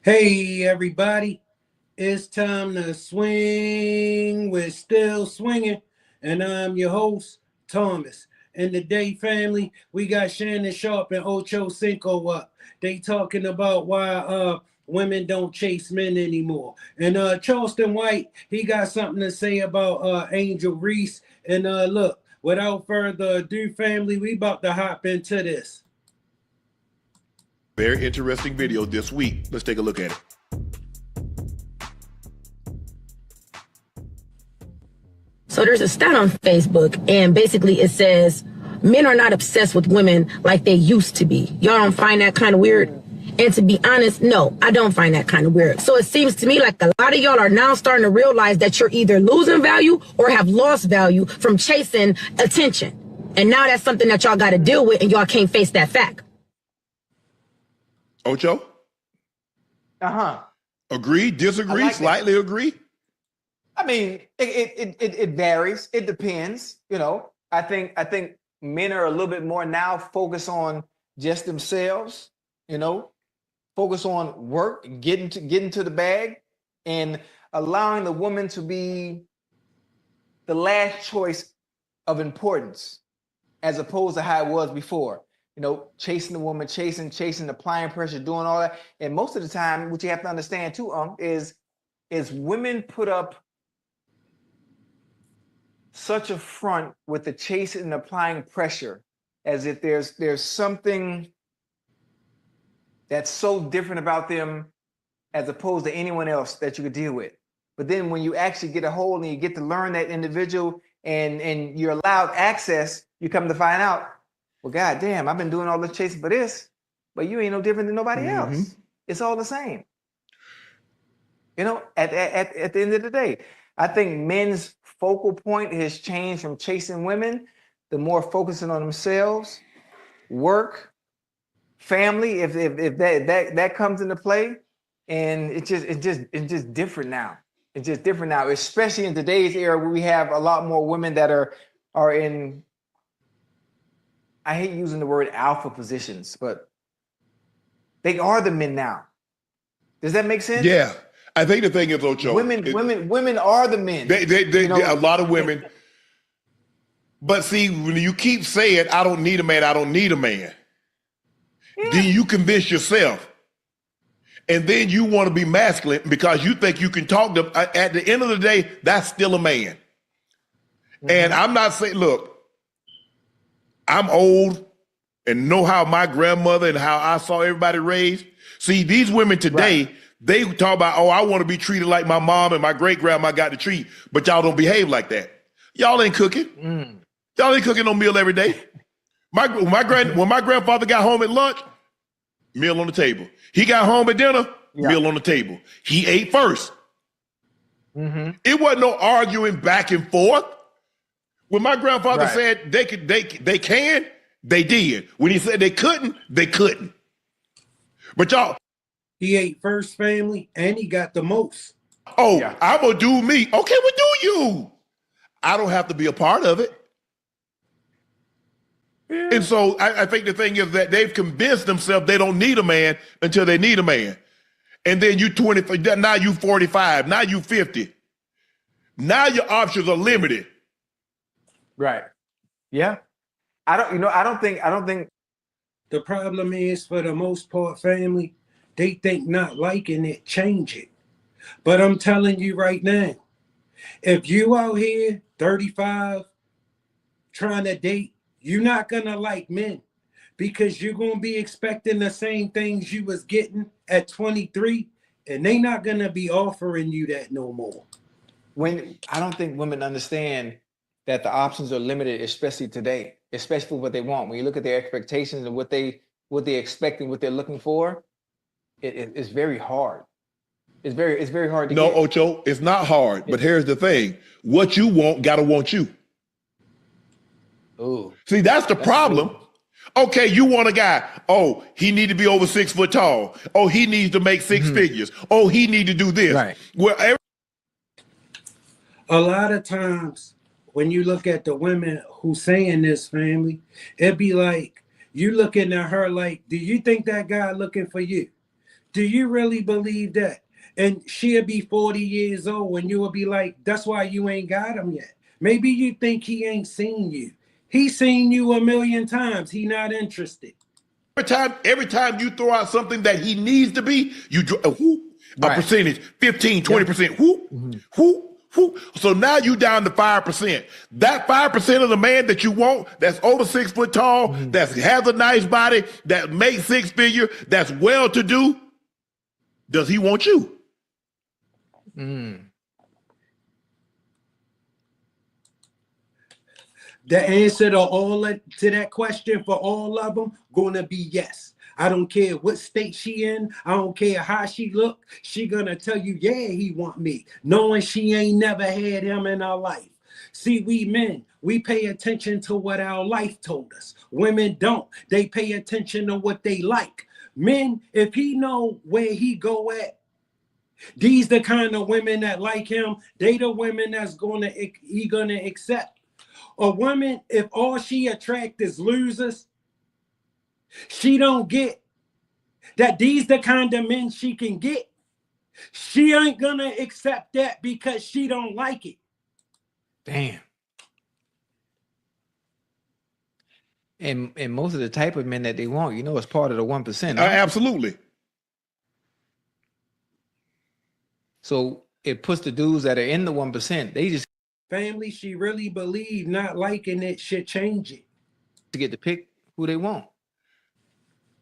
Hey everybody, it's time to swing. We're still swinging, and I'm your host, Thomas. And today, family, we got Shannon Sharpe and Ocho Cinco up. They talking about why women don't chase men anymore. And Charlston White, he got something to say about Angel Reese. And look, without further ado, family, we about to hop into this. Very interesting video this week. Let's take a look at it. So there's a stat on Facebook, and basically it says men are not obsessed with women like they used to be. Y'all don't find that kind of weird? And to be honest, no, I don't find that kind of weird. So it seems to me like a lot of y'all are now starting to realize that you're either losing value or have lost value from chasing attention. And now that's something that y'all got to deal with, and y'all can't face that fact. Ocho? Agree, disagree, like slightly that. Agree? I mean, it varies. It depends. You know, I think men are a little bit more now focused on just themselves, you know, focus on work, getting to the bag, and allowing the woman to be the last choice of importance, as opposed to how it was before. You know, chasing the woman, chasing, applying pressure, doing all that. And most of the time, what you have to understand too, is women put up such a front with the chasing and applying pressure, as if there's something that's so different about them as opposed to anyone else that you could deal with. But then when you actually get a hold and you get to learn that individual and you're allowed access, you come to find out, well, God damn, I've been doing all this chasing for this, but you ain't no different than nobody else. It's all the same. You know, at the end of the day, I think men's focal point has changed from chasing women to more focusing on themselves, work, family, if that comes into play, and it's just different now. It's just different now, especially in today's era where we have a lot more women that are in, I hate using the word alpha positions, but they are the men now. Does that make sense? Yeah. I think the thing is, Ocho, women are the men. They you know, a lot of women. But see, when you keep saying, I don't need a man, I don't need a man, then you convince yourself. And then you want to be masculine because you think you can talk to, at the end of the day, that's still a man. And I'm not saying, look, I'm old and know how my grandmother and how I saw everybody raised. See, these women today, they talk about, oh, I want to be treated like my mom and my great grandma got to treat, but y'all don't behave like that. Y'all ain't cooking. Y'all ain't cooking no meal every day. When my grandfather got home at lunch, meal on the table. He got home at dinner, meal on the table. He ate first. It wasn't no arguing back and forth. When my grandfather said they can, they did. When he said they couldn't, they couldn't. But y'all, he ate first, family, and he got the most. Oh, I'm gonna do me. Okay, well, do you? I don't have to be a part of it. And so I think the thing is that they've convinced themselves they don't need a man until they need a man. And then you 20, now you 45, now you 50. Now your options are limited. Right. Yeah. I don't think the problem is, for the most part, family, they think not liking it change it. But I'm telling you right now, if you out here 35 trying to date, you're not gonna like men, because you're gonna be expecting the same things you was getting at 23, and they not gonna be offering you that no more. I don't think women understand that the options are limited, especially today, especially for what they want. When you look at their expectations and what they expect and what they're looking for, it's very hard. It's very hard to No, get. Ocho, it's not hard. But here's the thing: what you want gotta want you. Ooh, See, that's the problem. Okay, you want a guy. Oh, he need to be over 6 foot tall. Oh, he needs to make 6 figures. Oh, he need to do this. Right. Well, A lot of times when you look at the women who saying this, family, it be like you looking at her like, do you think that guy looking for you? Do you really believe that? And she'll be 40 years old and you will be like, that's why you ain't got him yet.Maybe you think he ain't seen you. He's seen you a million times. He not interested. every time you throw out something that he needs to be, you a Right. percentage, 15, 20%. So now you down to 5%. That 5% of the man that you want, that's over 6 foot tall, that has a nice body, that makes 6 figure, that's well to do, does he want you? The answer to that question for all of them gonna be yes. I don't care what state she in. I don't care how she look. She gonna tell you, yeah, he want me, knowing she ain't never had him in her life. See, we men, we pay attention to what our life told us. Women don't. They pay attention to what they like. Men, if he know where he go at, these the kind of women that like him. They the women that's he gonna accept. A woman, if all she attract is losers, she don't get that these the kind of men she can get. She ain't gonna accept that because she don't like it. Damn. And most of the type of men that they want, you know, it's part of the 1%. Huh? Absolutely. So it puts the dudes that are in the 1%, they just Family, she really believe not liking it should change it. get to pick who they want.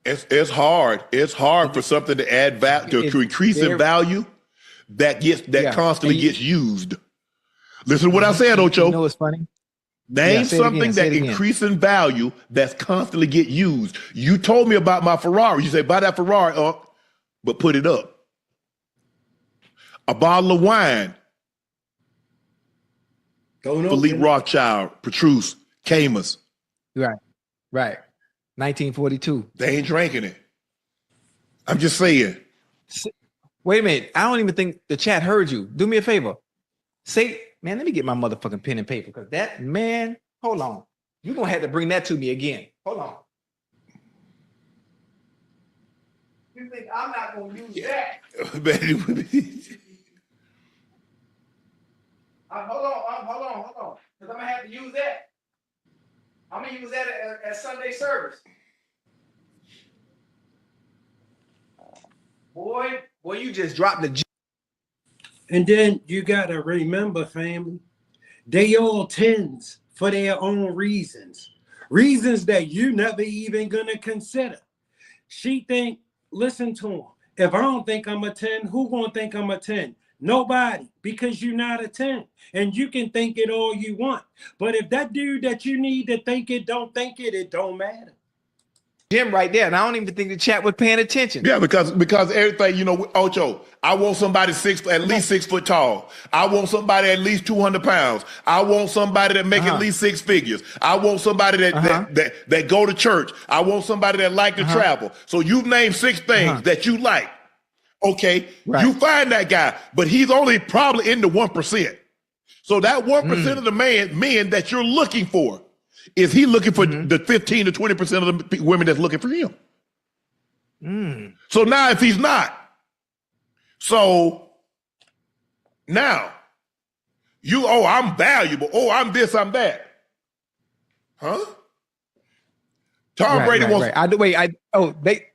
It's hard. It's hard for something to add value, to increase in value that constantly gets used. Listen to what I said, Ocho. You know what's funny? Name something that increase in value that's constantly get used. You told me about my Ferrari. You say, buy that Ferrari, but put it up. A bottle of wine. Philippe Rothschild, Petrus, Camus. Right. 1942. They ain't drinking it. I'm just saying. Wait a minute. I don't even think the chat heard you. Do me a favor. Say, man, let me get my motherfucking pen and paper because that, man, hold on. You're going to have to bring that to me again. Hold on. You think I'm not going to use that? Hold on. Because I'm going to have to use that. I'm going to use that at Sunday service. Boy, you just dropped the G. And then you got to remember, family, they all tens for their own reasons. Reasons that you never even going to consider. She think, listen to him. If I don't think I'm a 10, who going to think I'm a 10? Nobody, because you're not a 10. And you can think it all you want. But if that dude that you need to think it don't think it, it don't matter. Jim right there, and I don't even think the chat was paying attention. Yeah, because everything, you know, Ocho, I want somebody at least 6 foot tall. I want somebody at least 200 pounds. I want somebody that make at least 6 figures. I want somebody that go to church. I want somebody that like to travel. So you've named 6 things that you like. Okay, you find that guy, but he's only probably in the 1%. So that 1% of the men that you're looking for, is he looking for the 15 to 20% of the women that's looking for him? So now if he's not, so now I'm valuable. Oh, I'm this, I'm that. Huh? Tom Brady wants.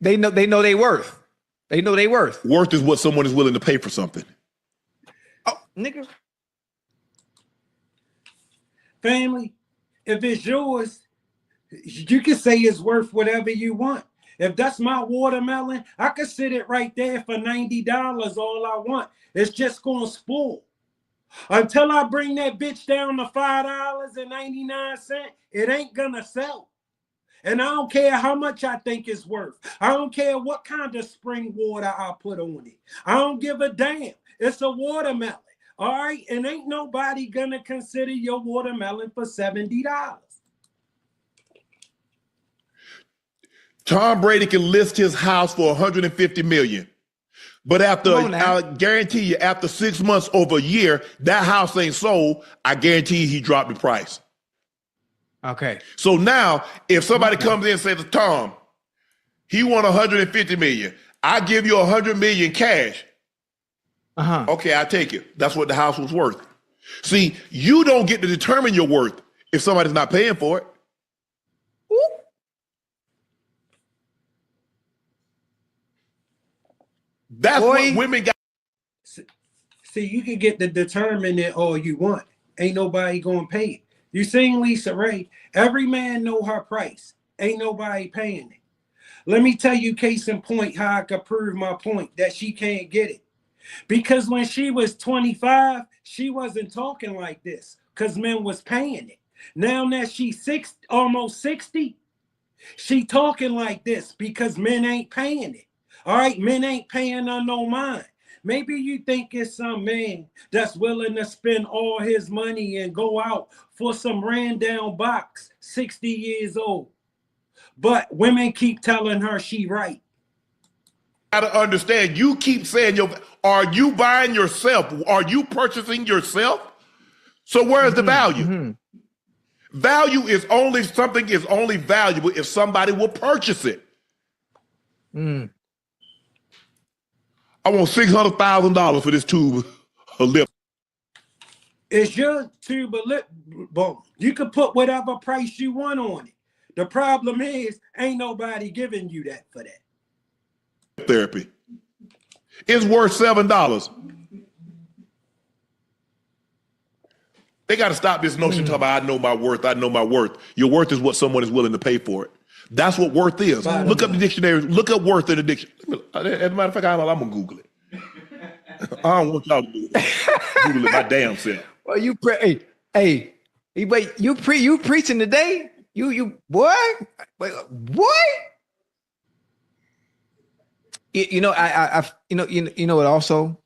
They know they worth. They know they worth. Worth is what someone is willing to pay for something. Oh, nigga. Family, if it's yours, you can say it's worth whatever you want. If that's my watermelon, I could sit it right there for $90 all I want. It's just going to spoil. Until I bring that bitch down to $5.99, it ain't gonna sell. And I don't care how much I think it's worth. I don't care what kind of spring water I put on it. I don't give a damn. It's a watermelon. All right. And ain't nobody gonna consider your watermelon for $70. Tom Brady can list his house for $150 million. But after, I guarantee you, after 6 months, over a year, that house ain't sold. I guarantee you he dropped the price. Okay. So now, if somebody comes in and says to Tom, he want $150 million, I give you $100 million cash. Okay, I take it. That's what the house was worth. See, you don't get to determine your worth if somebody's not paying for it. That's what women got. See, you can get to determine it all you want. Ain't nobody gonna pay it. You seen Lisa Ray? Every man know her price. Ain't nobody paying it. Let me tell you, case in point, how I could prove my point that she can't get it. Because when she was 25, she wasn't talking like this because men was paying it. Now that she's almost 60, she talking like this because men ain't paying it. All right, men ain't paying her no mind. Maybe you think it's some man that's willing to spend all his money and go out for some ran down box, 60 years old. But women keep telling her she right. Gotta understand, you keep saying, are you buying yourself? Are you purchasing yourself? So where's the value? Value is only, something is only valuable if somebody will purchase it. I want $600,000 for this tube of lip. It's your tube of lip balm. You can put whatever price you want on it. The problem is, ain't nobody giving you that for that. Therapy. It's worth $7. They got to stop this notion talking about, I know my worth, I know my worth. Your worth is what someone is willing to pay for it. That's what worth is. Look up the dictionary. Look up worth in the dictionary. As a matter of fact, I'm going to Google it. I don't want y'all to do it. Google it my damn self. Well, but you preaching today? You boy, what? You know, you know what also,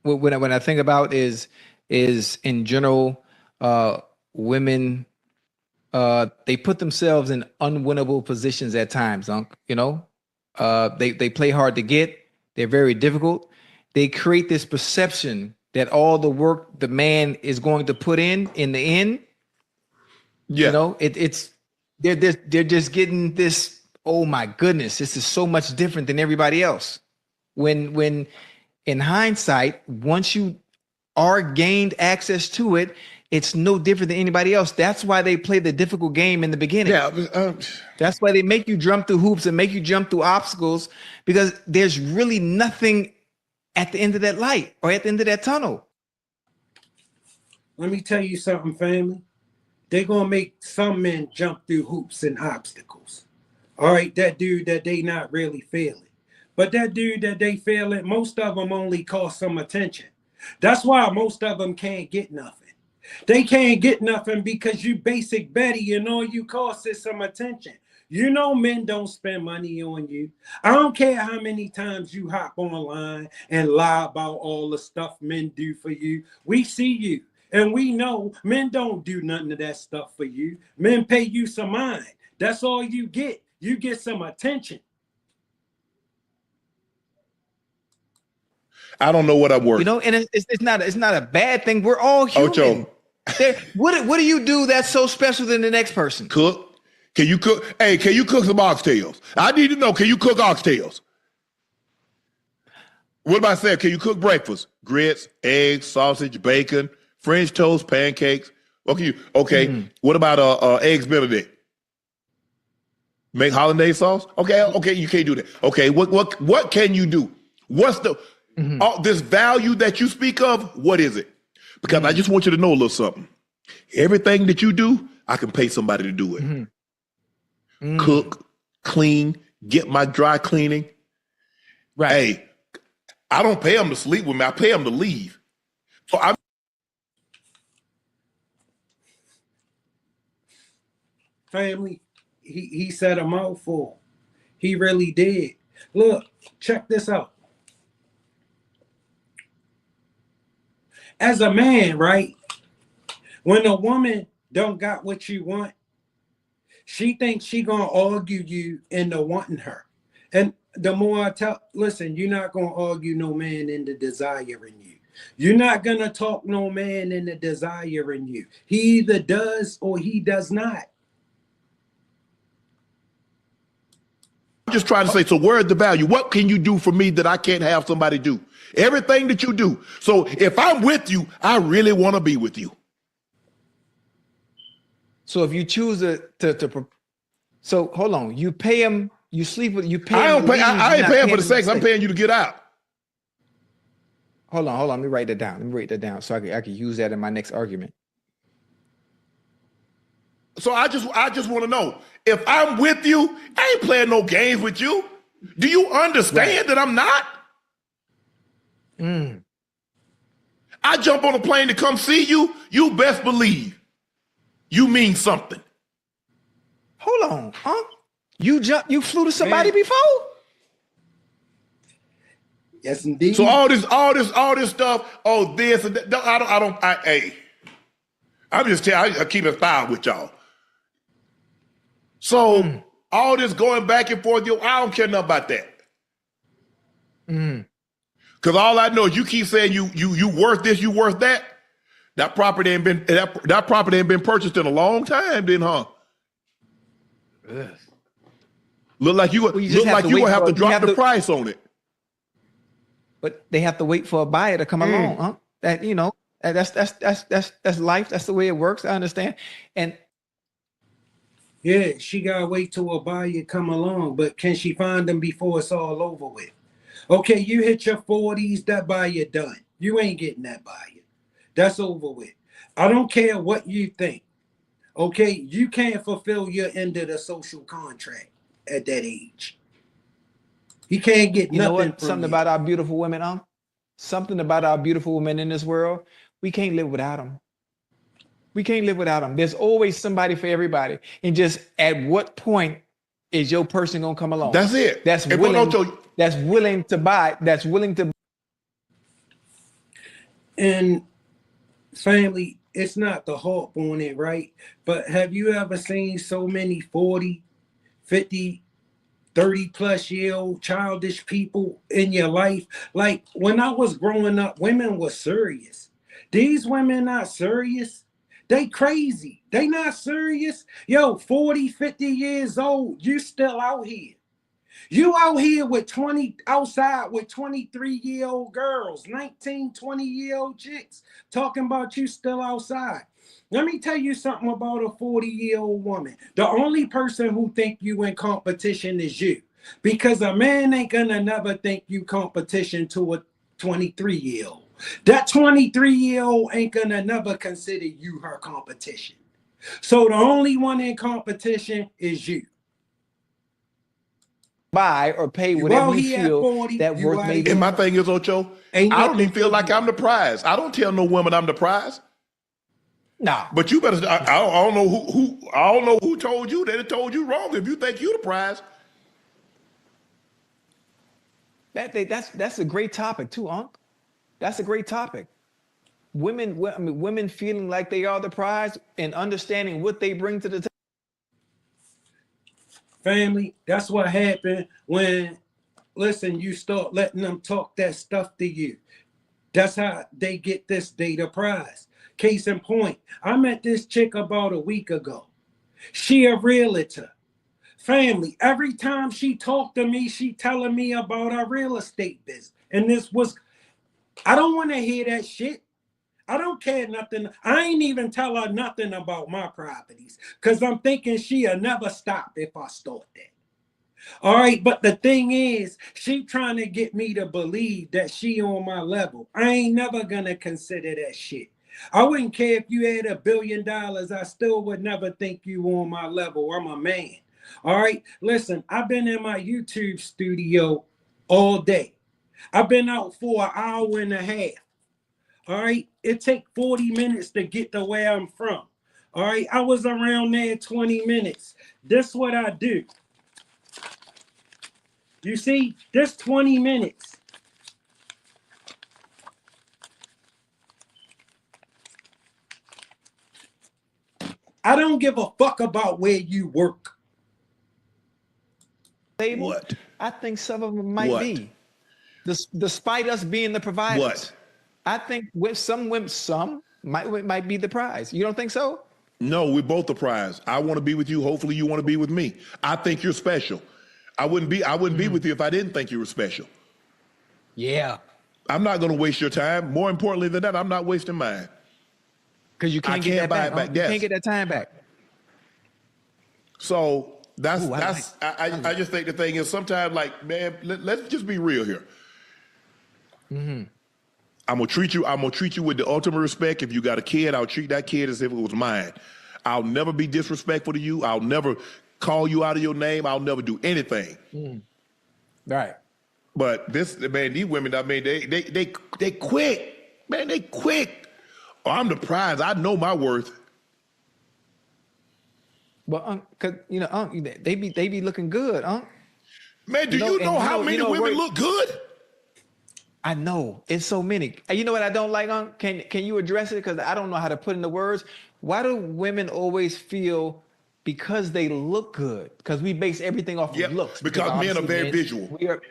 when I think about is in general, women, they put themselves in unwinnable positions at times. You know, they play hard to get. They're very difficult. They create this perception that all the work the man is going to put in the end, you know, they're just getting this. Oh my goodness, this is so much different than everybody else. When in hindsight, once you are gained access to it, it's no different than anybody else. That's why they play the difficult game in the beginning. That's why they make you jump through hoops and make you jump through obstacles, because there's really nothing at the end of that light or at the end of that tunnel. Let me tell you something, family. They're going to make some men jump through hoops and obstacles. All right, that dude that they not really feeling. But that dude that they feeling, most of them only cost some attention. That's why most of them can't get nothing. They can't get nothing because you basic Betty and all you cost is some attention. You know men don't spend money on you. I don't care how many times you hop online and lie about all the stuff men do for you. We see you. And we know men don't do nothing of that stuff for you. Men pay you some mind. That's all you get. You get some attention. I don't know what I'm worth. You know, and it's not a bad thing. We're all human. Ocho. What do you do that's so special than the next person? Cook. Can you cook? Hey, can you cook some oxtails? I need to know, can you cook oxtails? What about saying, can you cook breakfast? Grits, eggs, sausage, bacon, French toast, pancakes. Okay. What about eggs Benedict? Make hollandaise sauce? Okay, you can't do that. Okay, what can you do? What's the this value that you speak of? What is it? Because I just want you to know a little something. Everything that you do, I can pay somebody to do it. Cook, clean, get my dry cleaning. Right. Hey, I don't pay them to sleep with me. I pay them to leave. So I'm family, he said a mouthful. He really did. Look, check this out. As a man, right? When a woman don't got what you want, she thinks she gonna argue you into wanting her. And the more I tell, listen, you're not gonna argue no man into desiring you. You're not gonna talk no man into desiring you. He either does or he does not. I'm just trying to say, so where's the value? What can you do for me that I can't have somebody do? Everything that you do. So if I'm with you, I really want to be with you. So if you choose so hold on, you pay him, you sleep with, you pay him. I ain't paying for the sex. I'm paying you to get out. Hold on. Let me write that down. Let me write that down so I can use that in my next argument. So I just want to know, if I'm with you, I ain't playing no games with you. Do you understand that I'm not? I jump on a plane to come see you. You best believe you mean something. Hold on, huh? You flew to somebody before? Yes, indeed. So all this stuff, this and that. Hey, I'm just telling you, I keep it foul with y'all. So all this going back and forth, I don't care nothing about that. Because all I know is you keep saying you worth this, you worth that. That property ain't been purchased in a long time, then, huh? Ugh. Look like you gonna have to drop the price on it. But they have to wait for a buyer to come along, huh? That that's life. That's the way it works. I understand. And yeah, she gotta wait till a buyer come along, but can she find them before it's all over with? Okay, you hit your 40s, that buyer done. You ain't getting that buyer. That's over with. I don't care what you think. Okay, you can't fulfill your end of the social contract at that age. He can't get you know nothing what? from Something you. about our beautiful women, huh? Something about our beautiful women in this world. We can't live without them. We can't live without them. There's always somebody for everybody. And just at what point is your person gonna come along? That's it. That's willing to buy. That's willing to. And family, it's not the harp on it, right? But have you ever seen so many 40, 50, 30 plus year old childish people in your life? Like when I was growing up, women were serious. These women not serious. They crazy. They not serious. Yo, 40, 50 years old, you still out here. You out here with outside with 23-year-old girls, 19, 20-year-old chicks, talking about you still outside. Let me tell you something about a 40-year-old woman. The only person who think you in competition is you. Because a man ain't gonna never think you competition to a 23-year-old. That 23-year-old ain't gonna never consider you her competition. So the only one in competition is you. Buy or pay whatever you feel 40, that worth maybe. And my thing is, Ocho, I don't even feel like I'm the prize. I don't tell no woman I'm the prize. Nah. But you better. I don't know I don't know who told you. They told you wrong. If you think you the prize. That's a great topic too, Unc. That's a great topic. Women feeling like they are the prize and understanding what they bring to the table. Family, that's what happened when, listen, you start letting them talk that stuff to you. That's how they get this data prize. Case in point, I met this chick about a week ago. She a realtor. Family, every time she talked to me, she telling me about her real estate business. And I don't want to hear that shit. I don't care nothing. I ain't even tell her nothing about my properties because I'm thinking she'll never stop if I start that. All right, but the thing is, she trying to get me to believe that she on my level. I ain't never gonna consider that shit. I wouldn't care if you had $1 billion. I still would never think you on my level. I'm a man. All right, listen, I've been in my YouTube studio all day. I've been out for an hour and a half. All right, it takes 40 minutes to get to where I'm from. All right, I was around there 20 minutes. This what I do. You see, this 20 minutes. I don't give a fuck about where you work. What? I think some of them might be. Despite us being the providers. What? I think with some women, some might be the prize. You don't think so? No, we're both the prize. I want to be with you. Hopefully you want to be with me. I think you're special. I wouldn't be with you if I didn't think you were special. Yeah. I'm not going to waste your time. More importantly than that, I'm not wasting mine. Because you can't get that back. Back. You Yes. can't get that time back. So I just think the thing is sometimes, like, man, let's just be real here. Mm-hmm. I'm gonna treat you with the ultimate respect. If you got a kid, I'll treat that kid as if it was mine. I'll never be disrespectful to you. I'll never call you out of your name. I'll never do anything. Right. But these women, I mean, they quick, man, they quick. Oh, I'm the prize. I know my worth. Well, cause they be looking good, Man, do you know how many women look good? I know it's so many. You know what I don't like, Can you address it? Because I don't know how to put into words. Why do women always feel because they look good? Because we base everything off of looks. Because men are very visual. We are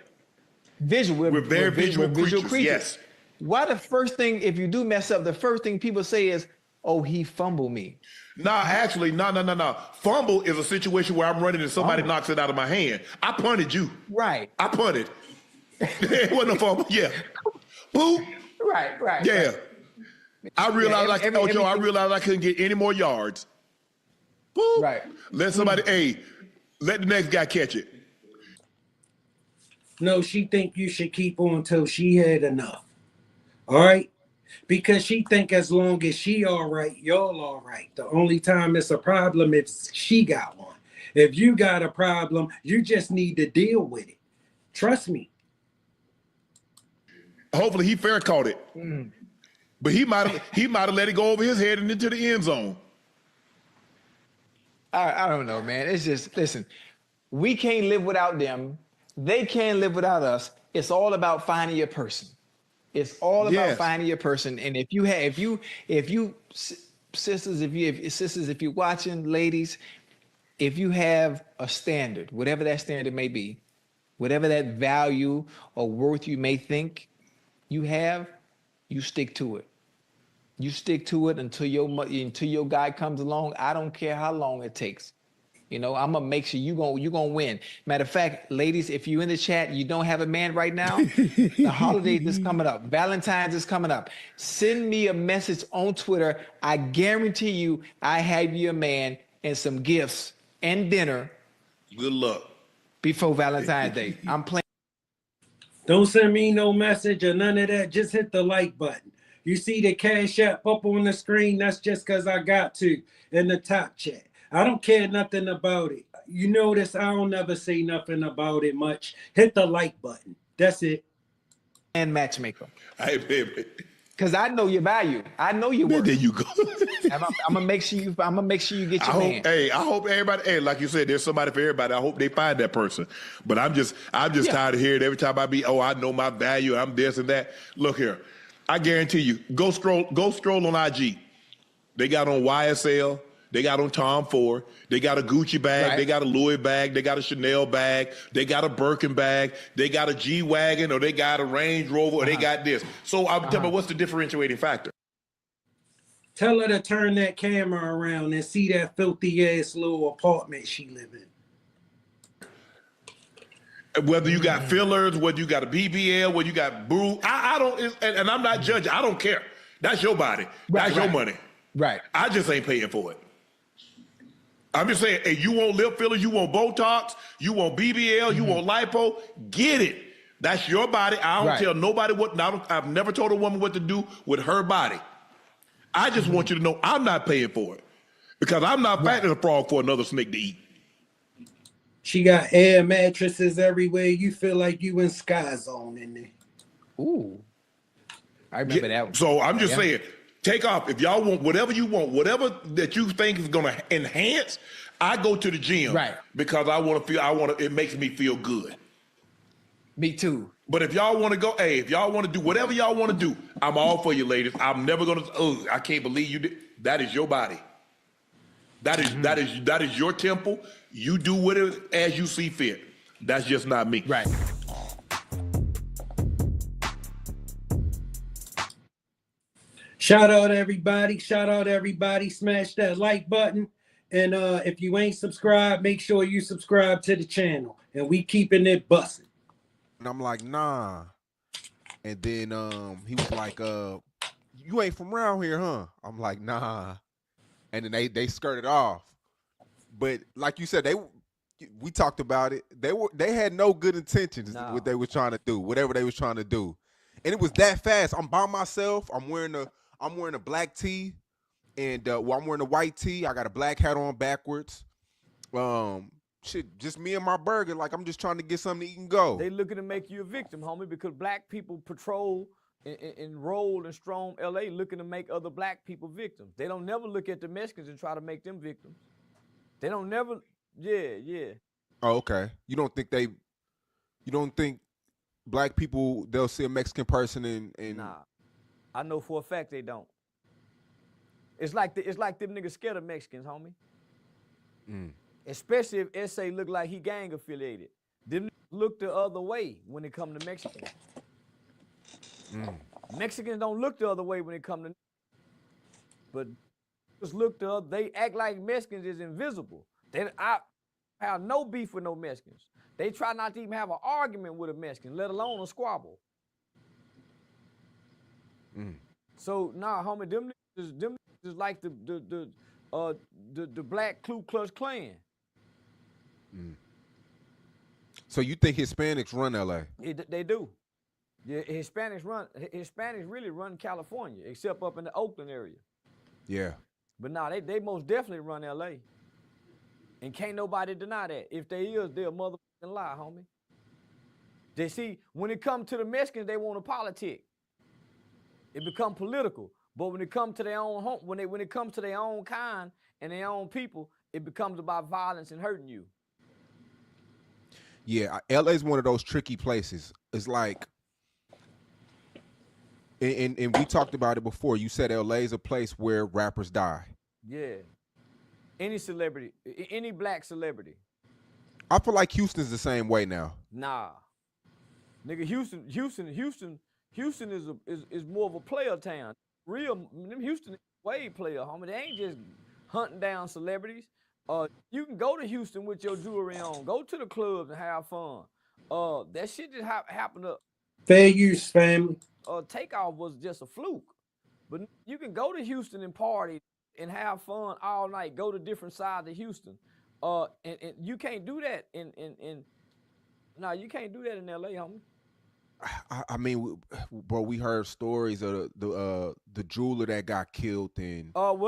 visual. We're very visual creatures. Yes. Why the first thing, if you do mess up, the first thing people say is, "Oh, he fumbled me." Nah, actually, no. Fumble is a situation where I'm running and somebody knocks it out of my hand. I punted you. Right. I punted. It wasn't a fumble. Yeah. Boop. Right. Yeah. I realized I realized I couldn't get any more yards. Boop. Right. Let somebody, let the next guy catch it. No, she think you should keep on till she had enough. All right? Because she think as long as she all right, y'all all right. The only time it's a problem is she got one. If you got a problem, you just need to deal with it. Trust me. Hopefully he fair caught it. But he might have let it go over his head and into the end zone. I don't know, man. It's just, listen, we can't live without them. They can't live without us. It's all about finding your person. It's all about finding your person. And if you sisters, if you're watching, ladies, if you have a standard, whatever that standard may be, whatever that value or worth you may think you have, you stick to it. You stick to it until your guy comes along. I don't care how long it takes. I'm gonna make sure you're gonna win. Matter of fact, ladies, if you're in the chat, you don't have a man right now, the holidays is coming up. Valentine's is coming up. Send me a message on Twitter. I guarantee you I have you a man and some gifts and dinner. Good luck. Before Valentine's Day. I'm playing. Don't send me no message or none of that. Just hit the like button. You see the Cash App up on the screen? That's just because I got to in the top chat. I don't care nothing about it. You notice I don't never say nothing about it much. Hit the like button. That's it. And matchmaker. Hey, baby. Because I know your value. I know your worth. There you go. I'm gonna make sure you get your man. I hope everybody, like you said, there's somebody for everybody. I hope they find that person. But I'm just tired of hearing every time I know my value, I'm this and that. Look here. I guarantee you, go stroll on IG. They got on YSL, they got on Tom Ford, they got a Gucci bag, they got a Louis bag, they got a Chanel bag, they got a Birkin bag, they got a G-Wagon, or they got a Range Rover, or they got this. So I'm telling you, what's the differentiating factor? Tell her to turn that camera around and see that filthy ass little apartment she live in. Whether you got fillers, whether you got a BBL, whether you got boo, I don't, and I'm not judging. I don't care. That's your body. That's your money. Right. I just ain't paying for it. I'm just saying, hey, you want lip fillers, you want Botox, you want BBL, you want lipo, get it. That's your body. I don't tell nobody what. I've never told a woman what to do with her body. I just want you to know I'm not paying for it because I'm not fattening a frog for another snake to eat. She got air mattresses everywhere. You feel like you in Sky Zone in there. Ooh. I remember that one. So I'm just saying, Take off. If y'all want whatever you want, whatever that you think is gonna enhance, I go to the gym. Right. Because it makes me feel good. Me too. But if y'all want to go, hey, if y'all want to do whatever y'all want to do, I'm all for you, ladies. I'm never gonna. Oh, I can't believe you did. That is your body. That is your temple. You do with it as you see fit. That's just not me. Right. Shout out everybody. Shout out everybody. Smash that like button. And if you ain't subscribed, make sure you subscribe to the channel. And we keeping it busting. And I'm like, nah. And then he was like, you ain't from around here, huh? I'm like, nah. And then they skirted off. But like you said, we talked about it. They had no good intentions what they were trying to do, whatever they was trying to do. And it was that fast. I'm by myself. I'm wearing a black tee, and I'm wearing a white tee. I got a black hat on backwards. Shit, just me and my burger. Like, I'm just trying to get something to eat and go. They looking to make you a victim, homie, because black people patrol and roll and storm LA looking to make other black people victims. They don't never look at the Mexicans and try to make them victims. They don't never, yeah. Oh, okay. You don't think black people, they'll see a Mexican person and Nah, I know for a fact they don't. It's like them niggas scared of Mexicans, homie. Especially if SA look like he gang affiliated. Them look the other way when it come to Mexicans. Mexicans don't look the other way when it come to, but just look the other. They act like Mexicans is invisible. I have no beef with no Mexicans. They try not to even have an argument with a Mexican, let alone a squabble. So nah, homie, them niggas is like the black Ku Klux Klan. So you think Hispanics run LA? They do. Yeah, Hispanics really run California, except up in the Oakland area. Yeah. But nah, they most definitely run LA. And can't nobody deny that. If they is, they're a motherfucking lie, homie. They see, when it comes to the Mexicans, they want to politic. It become political. But when it comes to their own home, when it comes to their own kind and their own people, it becomes about violence and hurting you. Yeah, LA is one of those tricky places. It's like, and we talked about it before. You said LA is a place where rappers die. Yeah. Any celebrity, any black celebrity. I feel like Houston's the same way now. Nah. Nigga, Houston is more of a player town. Them Houston is way player, homie. They ain't just hunting down celebrities. You can go to Houston with your jewelry on. Go to the clubs and have fun. That shit just happened to. Fair use, family. Takeoff was just a fluke. But you can go to Houston and party and have fun all night. Go to different sides of Houston. And you can't do that you can't do that in LA, homie. I mean, bro, we heard stories of the jeweler that got killed and all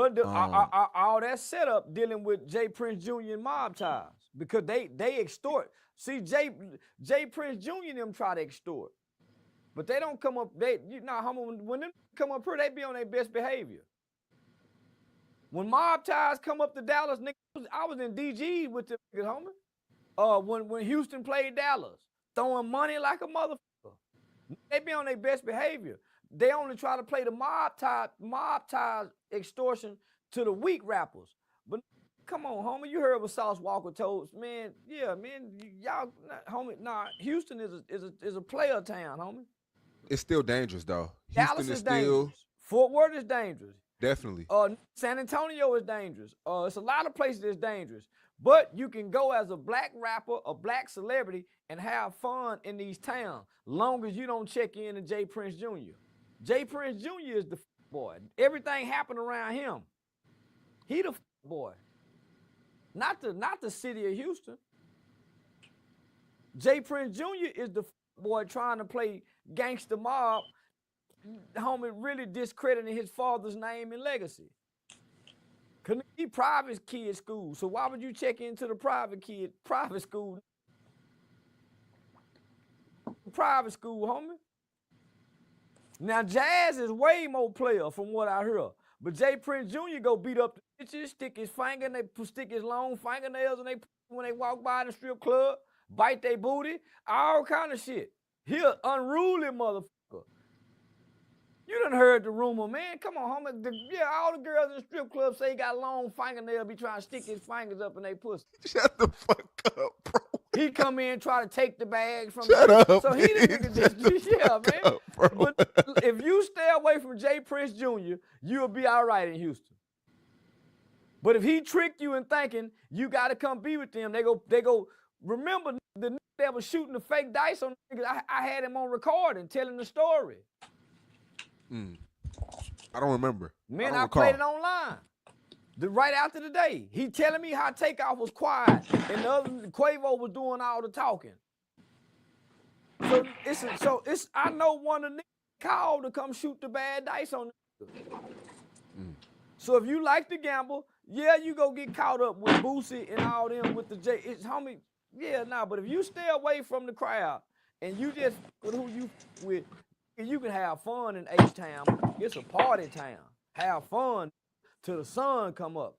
that setup dealing with Jay Prince Jr. and mob ties because they extort. See, Jay Prince Jr. and them try to extort, but they don't come up. Homie, when them come up here, they be on their best behavior. When mob ties come up to Dallas, nigga, I was in DG with them niggas, homie. When Houston played Dallas, throwing money like a motherfucker. They be on their best behavior. They only try to play the mob ties extortion to the weak rappers. But come on, homie, you heard what Sauce Walker told, man. Yeah, man, y'all, homie. Nah, Houston is a player town, homie. It's still dangerous though. Dallas Houston is dangerous. Still Fort Worth is dangerous. Definitely. San Antonio is dangerous. It's a lot of places that's dangerous. But you can go as a black rapper, a black celebrity, and have fun in these towns, long as you don't check in to Jay Prince Jr. Jay Prince Jr. is the boy. Everything happened around him. He the boy. Not the city of Houston. Jay Prince Jr. is the boy trying to play gangster mob, homie, really discrediting his father's name and legacy. Cause he private kid school, so why would you check into the private school? Private school, homie. Now Jazz is way more player from what I hear. But Jay Prince Jr. go beat up the bitches, stick his finger, and they stick his long fingernails, and they when they walk by in the strip club, bite their booty, all kind of shit. He an unruly motherfucker. You done heard the rumor, man. Come on, homie. All the girls in the strip club say he got long fingernails, be trying to stick his fingers up in their pussy. Shut the fuck up, bro. He come in and try to take the bags from Shut them. up, So he the nigga just, yeah, man. up, bro. But if you stay away from Jay Prince Jr., you'll be all right in Houston. But if he tricked you in thinking you got to come be with them, they go. Remember the nigga that was shooting the fake dice on the niggas? I had him on recording telling the story. I don't remember. Man, I played it online. Right after the day, he telling me how Takeoff was quiet and the other Quavo was doing all the talking. So it's I know one of the niggas called to come shoot the bad dice on the niggas. So if you like to gamble, yeah, you go get caught up with Boosie and all them with the J. It's homie, yeah, nah. But if you stay away from the crowd and you just with who you with, you can have fun in H-Town. It's a party town. Have fun till the sun come up.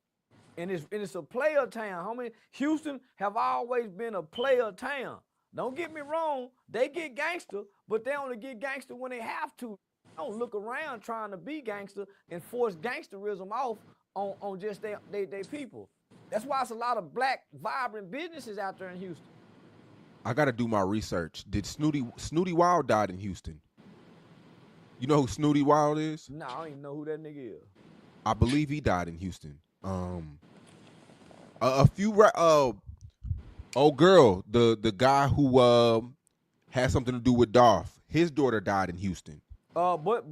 And it's a player town. Homie, Houston have always been a player town. Don't get me wrong, they get gangster, but they only get gangster when they have to. Don't look around trying to be gangster and force gangsterism off on just they people. That's why it's a lot of black, vibrant businesses out there in Houston. I got to do my research. Did Snooty Wild died in Houston? You know who Snooty Wild is? Nah, I don't even know who that nigga is. I believe he died in Houston. Old girl, the guy who had something to do with Dolph, his daughter died in Houston. But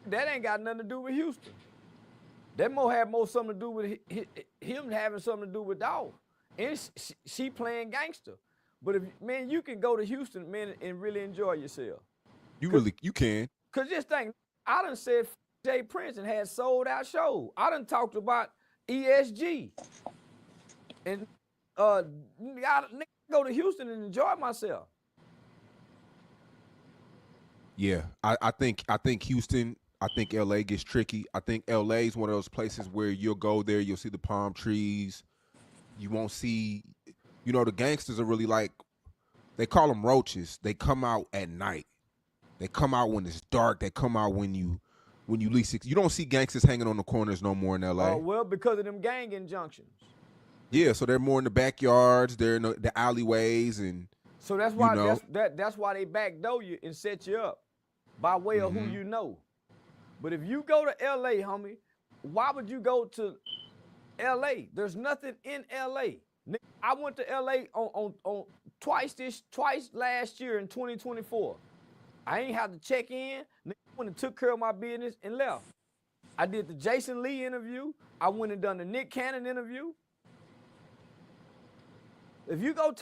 that ain't got nothing to do with Houston. That had more something to do with him having something to do with Dolph. And she playing gangster. But man, you can go to Houston, man, and really enjoy yourself. You can. Cause just think, I done said Jay Prince and had sold out shows. I done talked about ESG. And I go to Houston and enjoy myself. Yeah, I think Houston, I think LA gets tricky. I think LA is one of those places where you'll go there, you'll see the palm trees. You won't see, the gangsters are really like, they call them roaches. They come out at night. They come out when it's dark. They come out when you least. You don't see gangsters hanging on the corners no more in LA. Well, because of them gang injunctions. Yeah, so they're more in the backyards. They're in the alleyways, and so that's why that's why they backdoor you and set you up by way of who you know. But if you go to LA, homie, why would you go to LA? There's nothing in LA. I went to LA on twice last year in 2024. I ain't had to check in. I went and took care of my business and left. I did the Jason Lee interview. I went and done the Nick Cannon interview. If you going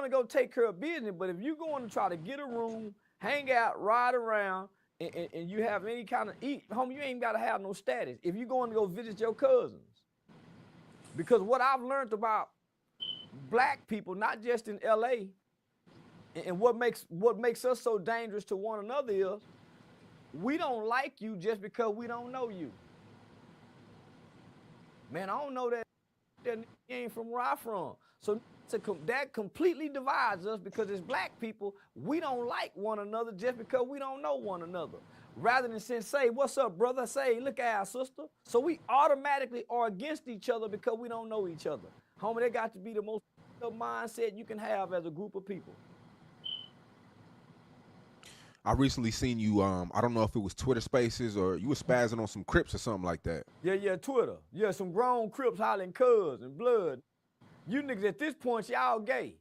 to go take care of business, but if you going to try to get a room, hang out, ride around, and you have any kind of eat, homie, you ain't got to have no status. If you going to go visit your cousins. Because what I've learned about black people, not just in LA, and what makes us so dangerous to one another is we don't like you just because we don't know you. Man, I don't know that ain't from where I'm from. So that completely divides us because as black people, we don't like one another just because we don't know one another. Rather than say, what's up, brother? Say, look at our sister. So we automatically are against each other because we don't know each other. Homie, that got to be the most mindset you can have as a group of people. I recently seen you, I don't know if it was Twitter Spaces or you were spazzing on some Crips or something like that. Yeah, Twitter. Yeah, some grown Crips hollering cuz and blood. You niggas at this point, y'all gay.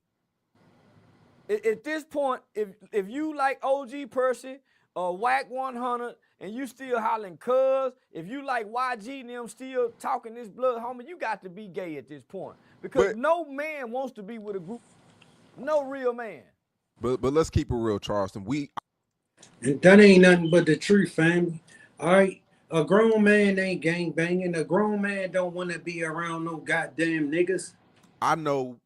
At this point, if you like OG Percy or Whack 100 and you still hollering cuz, if you like YG and them still talking this blood, homie, you got to be gay at this point. Because no man wants to be with a group, no real man. But let's keep it real, Charleston. That ain't nothing but the truth, family. All right, a grown man ain't gang banging. A grown man don't want to be around no goddamn niggas. I know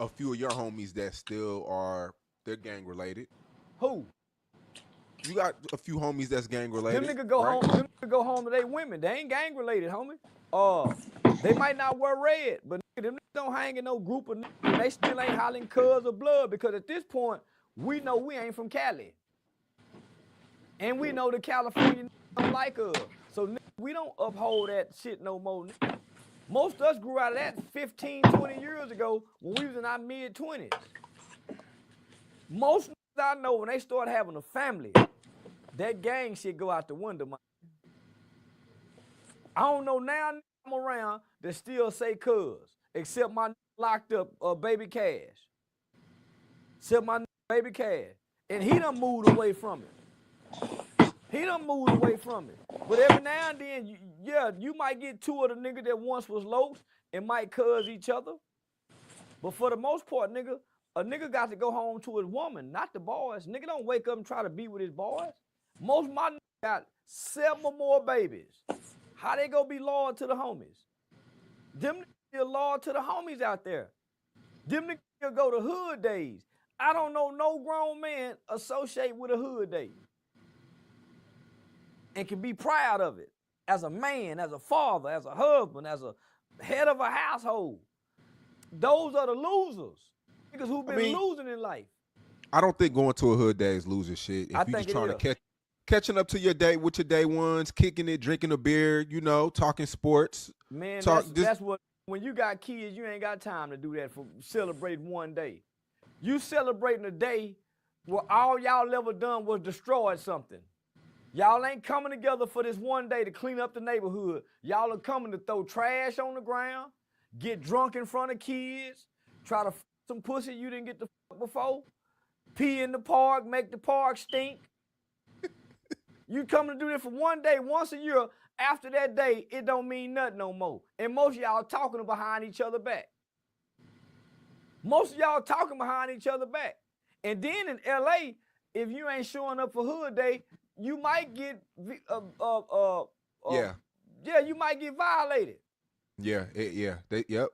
a few of your homies that still they're gang related. Who? You got a few homies that's gang Them related. niggas go right? home. Them niggas go home to their women. They ain't gang related, homie. They might not wear red, but nigga, them niggas don't hang in no group of niggas. And they still ain't hollering cuz or blood because at this point we know we ain't from Cali, and we know the California niggas don't like us. So nigga, we don't uphold that shit no more. Nigga. Most of us grew out of that 15, 20 years ago when we was in our mid-20s. Most niggas I know when they start having a family, that gang shit go out the window, man. I don't know now I'm around that still say cuz, except my locked up Baby Cash. Except my Baby Cash. And he done moved away from it. He done moved away from it. But every now and then, you might get two of the niggas that once was low and might cuz each other. But for the most part, nigga, a nigga got to go home to his woman, not the boys. Nigga don't wake up and try to be with his boys. Most of my niggas got 7 or more babies. How they gonna be loyal to the homies? Them niggas are loyal to the homies out there. Them niggas go to hood days. I don't know no grown man associate with a hood day and can be proud of it as a man, as a father, as a husband, as a head of a household. Those are the losers. Niggas who been losing in life. I don't think going to a hood day is losing shit. I If you think just trying it to catching up to your day with your day ones, kicking it, drinking a beer, talking sports. Man, that's what, when you got kids, you ain't got time to do that for celebrating one day. You celebrating a day where all y'all ever done was destroy something. Y'all ain't coming together for this one day to clean up the neighborhood. Y'all are coming to throw trash on the ground, get drunk in front of kids, try to f some pussy you didn't get to fuck before, pee in the park, make the park stink. You coming to do this for one day, once a year. After that day, it don't mean nothing no more. And most of y'all talking behind each other back. Most of y'all talking behind each other back. And then in LA, if you ain't showing up for hood day, you might get you might get violated. Yep.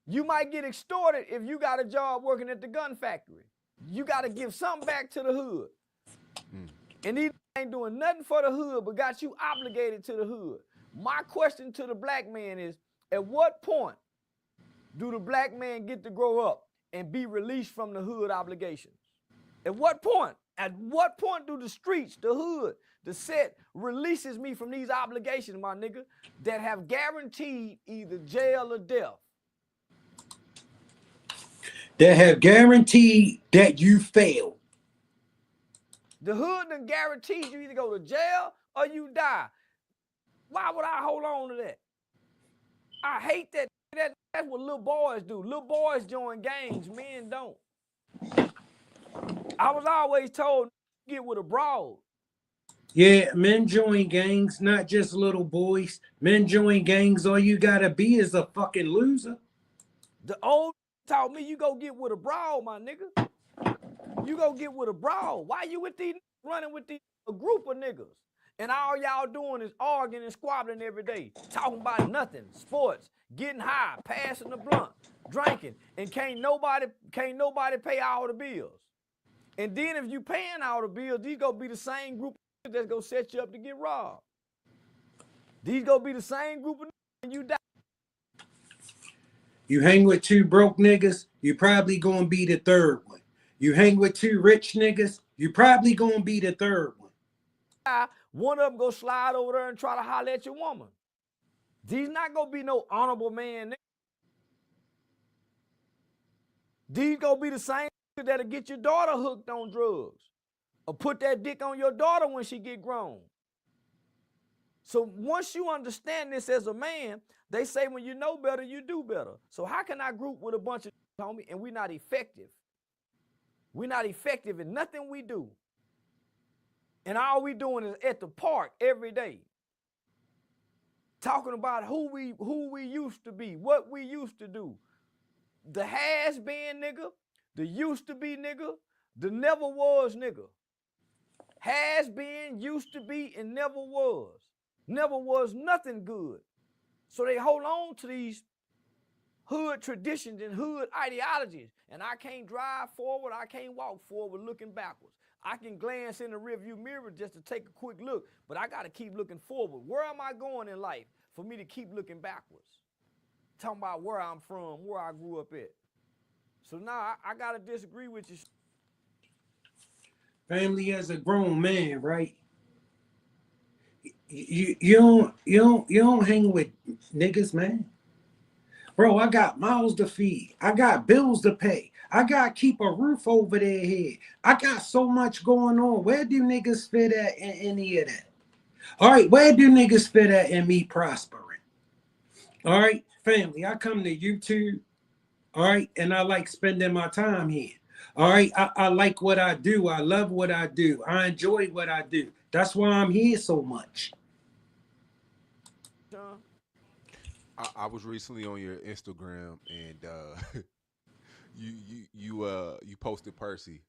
You might get extorted if you got a job working at the gun factory. You got to give something back to the hood. And these ain't doing nothing for the hood but got you obligated to the hood. My question to the black man is, at what point do the black man get to grow up and be released from the hood obligations? At what point? At what point do the streets, the hood, the set releases me from these obligations, my nigga, that have guaranteed either jail or death? That have guaranteed that you fail. The hood done guaranteed you either go to jail or you die. Why would I hold on to that? I hate that. That's what little boys do. Little boys join gangs, men don't. I was always told, get with a broad. Yeah, men join gangs, not just little boys. Men join gangs, all you gotta be is a fucking loser. The old taught me you go get with a broad, my nigga. You go get with a broad. Why you with these running with a group of niggas? And all y'all doing is arguing and squabbling every day, talking about nothing, sports, getting high, passing the blunt, drinking, and can't nobody pay all the bills. And then if you paying all the bills, these gonna be the same group of niggas that's gonna set you up to get robbed. These gonna be the same group of niggas when you die. You hang with 2 broke niggas, you probably gonna be the 3rd one. You hang with 2 rich niggas, you probably gonna be the 3rd one. One of them go slide over there and try to holler at your woman. These not gonna be no honorable man. These gonna be the same that'll get your daughter hooked on drugs or put that dick on your daughter when she get grown. So once you understand this as a man, they say when you know better, you do better. So how can I group with a bunch of homie and we're not effective? We're not effective in nothing we do. And all we doing is at the park every day. Talking about who we used to be, what we used to do. The has been nigga, the used to be nigga, the never was nigga. Has been, used to be, and never was. Never was nothing good. So they hold on to these hood traditions and hood ideologies. And I can't drive forward, I can't walk forward looking backwards. I can glance in the rearview mirror just to take a quick look, but I got to keep looking forward. Where am I going in life for me to keep looking backwards? Talking about where I'm from, where I grew up at. So now I got to disagree with you. Family, as a grown man, right? You don't hang with niggas, man. Bro, I got mouths to feed. I got bills to pay. I got to keep a roof over their head. I got so much going on. Where do niggas fit at in any of that? All right, where do niggas fit at in me prospering? All right, family, I come to YouTube, all right, and I like spending my time here. All right, I like what I do. I love what I do. I enjoy what I do. That's why I'm here so much. I was recently on your Instagram and you posted Percy,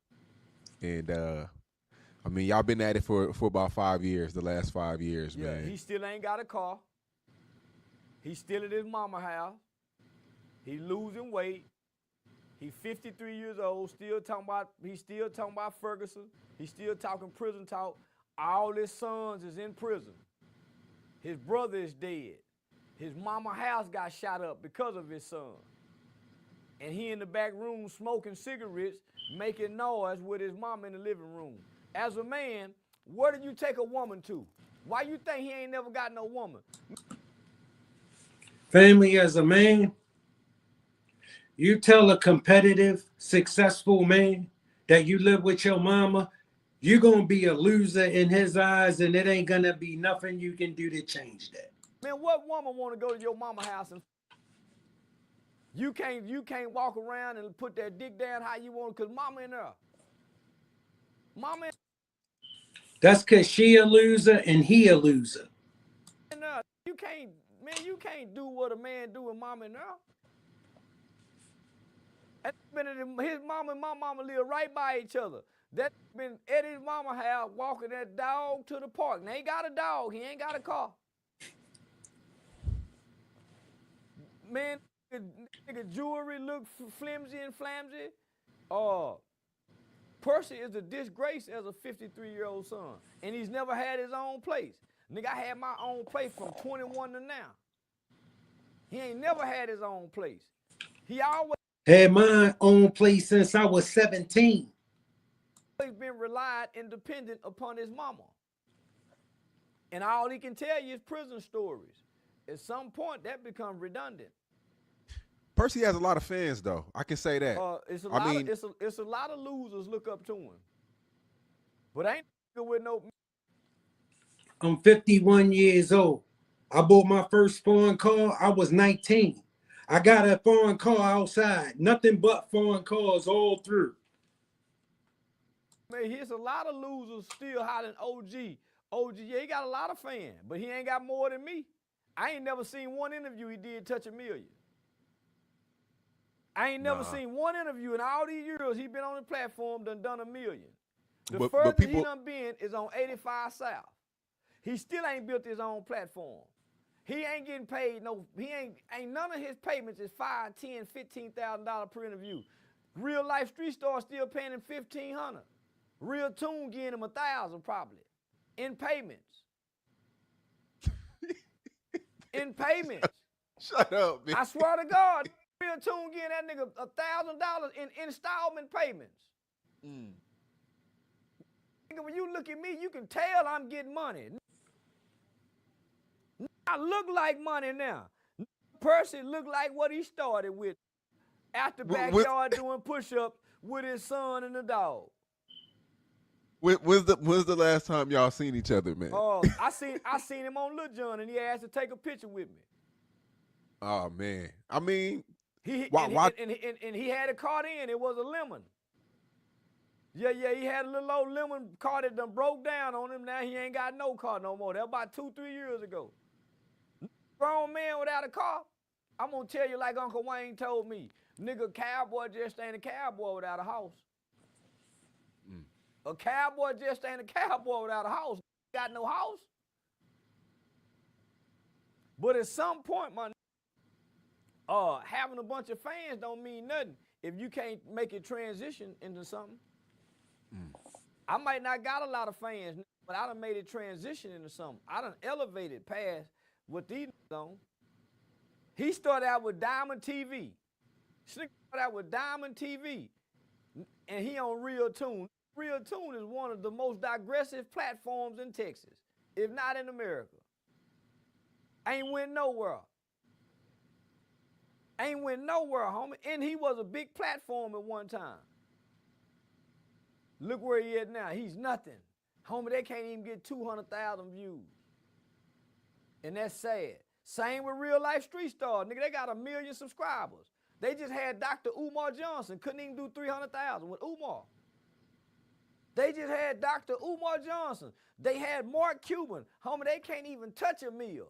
and I mean y'all been at it for about 5 years, the last 5 years, Yeah, man. he still ain't got a car. He's still at his mama house. He losing weight. He's 53 years old, he's still talking about Ferguson. He's still talking prison talk. All his sons is in prison. His brother is dead. His mama house got shot up because of his son. And he in the back room smoking cigarettes, making noise with his mama in the living room. As a man, where did you take a woman to? Why you think he ain't never got no woman? Family, as a man, you tell a competitive, successful man that you live with your mama, you're going to be a loser in his eyes, and it ain't going to be nothing you can do to change that. Man, what woman want to go to your mama house and you can't walk around and put that dick down how you want because mama in there. Mama That's because she a loser and he a loser. in there. You can't do what a man do with mama in there. His mama and my mama live right by each other. That been Eddie's mama house walking that dog to the park. And they ain't got a dog. He ain't got a car. Man, nigga jewelry look flimsy and flamsy. Percy is a disgrace as a 53-year-old son. And he's never had his own place. Nigga, I had my own place from 21 to now. He ain't never had his own place. He always had my own place since I was 17. Been relied and dependent upon his mama. And all he can tell you is prison stories. At some point, that becomes redundant. Percy has a lot of fans, though. I can say that. It's a lot of losers look up to him. But ain't with no. I'm 51 years old. I bought my first foreign car. I was 19. I got a foreign car outside. Nothing but foreign cars all through. Man, here's a lot of losers still hollering OG. OG, yeah, he got a lot of fans, but he ain't got more than me. I ain't never seen one interview he did touch 1 million. I ain't never seen one interview in all these years he been on the platform done 1 million. The furthest he done been is on 85 South. He still ain't built his own platform. He ain't getting paid ain't none of his payments is $5,000, $10,000, $15,000 per interview. Real life street stars still paying him $1,500. Real Tune getting him $1,000 probably in payments. In payments. Shut up, man. I swear to God, Real Tune getting that nigga $1,000 in installment payments. Nigga, when you look at me, you can tell I'm getting money. I look like money now. Percy look like what he started with. Out the backyard doing push-ups with his son and the dog. When's the last time y'all seen each other, man? I seen him on Lil Jon and he asked to take a picture with me. Oh man, I mean, he had a car in. It was a lemon. Yeah, he had a little old lemon car that done broke down on him. Now he ain't got no car no more. That was about 2-3 years ago. Grown man without a car. I'm gonna tell you like Uncle Wayne told me. Nigga, cowboy just ain't a cowboy without a house. A cowboy just ain't a cowboy without a house. Got no house. But at some point, having a bunch of fans don't mean nothing if you can't make it transition into something. I might not got a lot of fans, but I done made it transition into something. I done elevated past what these on. He started out with Diamond TV. Slick started out with Diamond TV. And he on Real Tune. Real Tune is one of the most digressive platforms in Texas, if not in America. Ain't went nowhere. Ain't went nowhere, homie. And he was a big platform at one time. Look where he is now. He's nothing. Homie, they can't even get 200,000 views. And that's sad. Same with Real Life Street Stars. Nigga, they got 1 million subscribers. They just had Dr. Umar Johnson. Couldn't even do 300,000 with Umar. They just had Dr. Umar Johnson. They had Mark Cuban. Homie, they can't even touch a meal.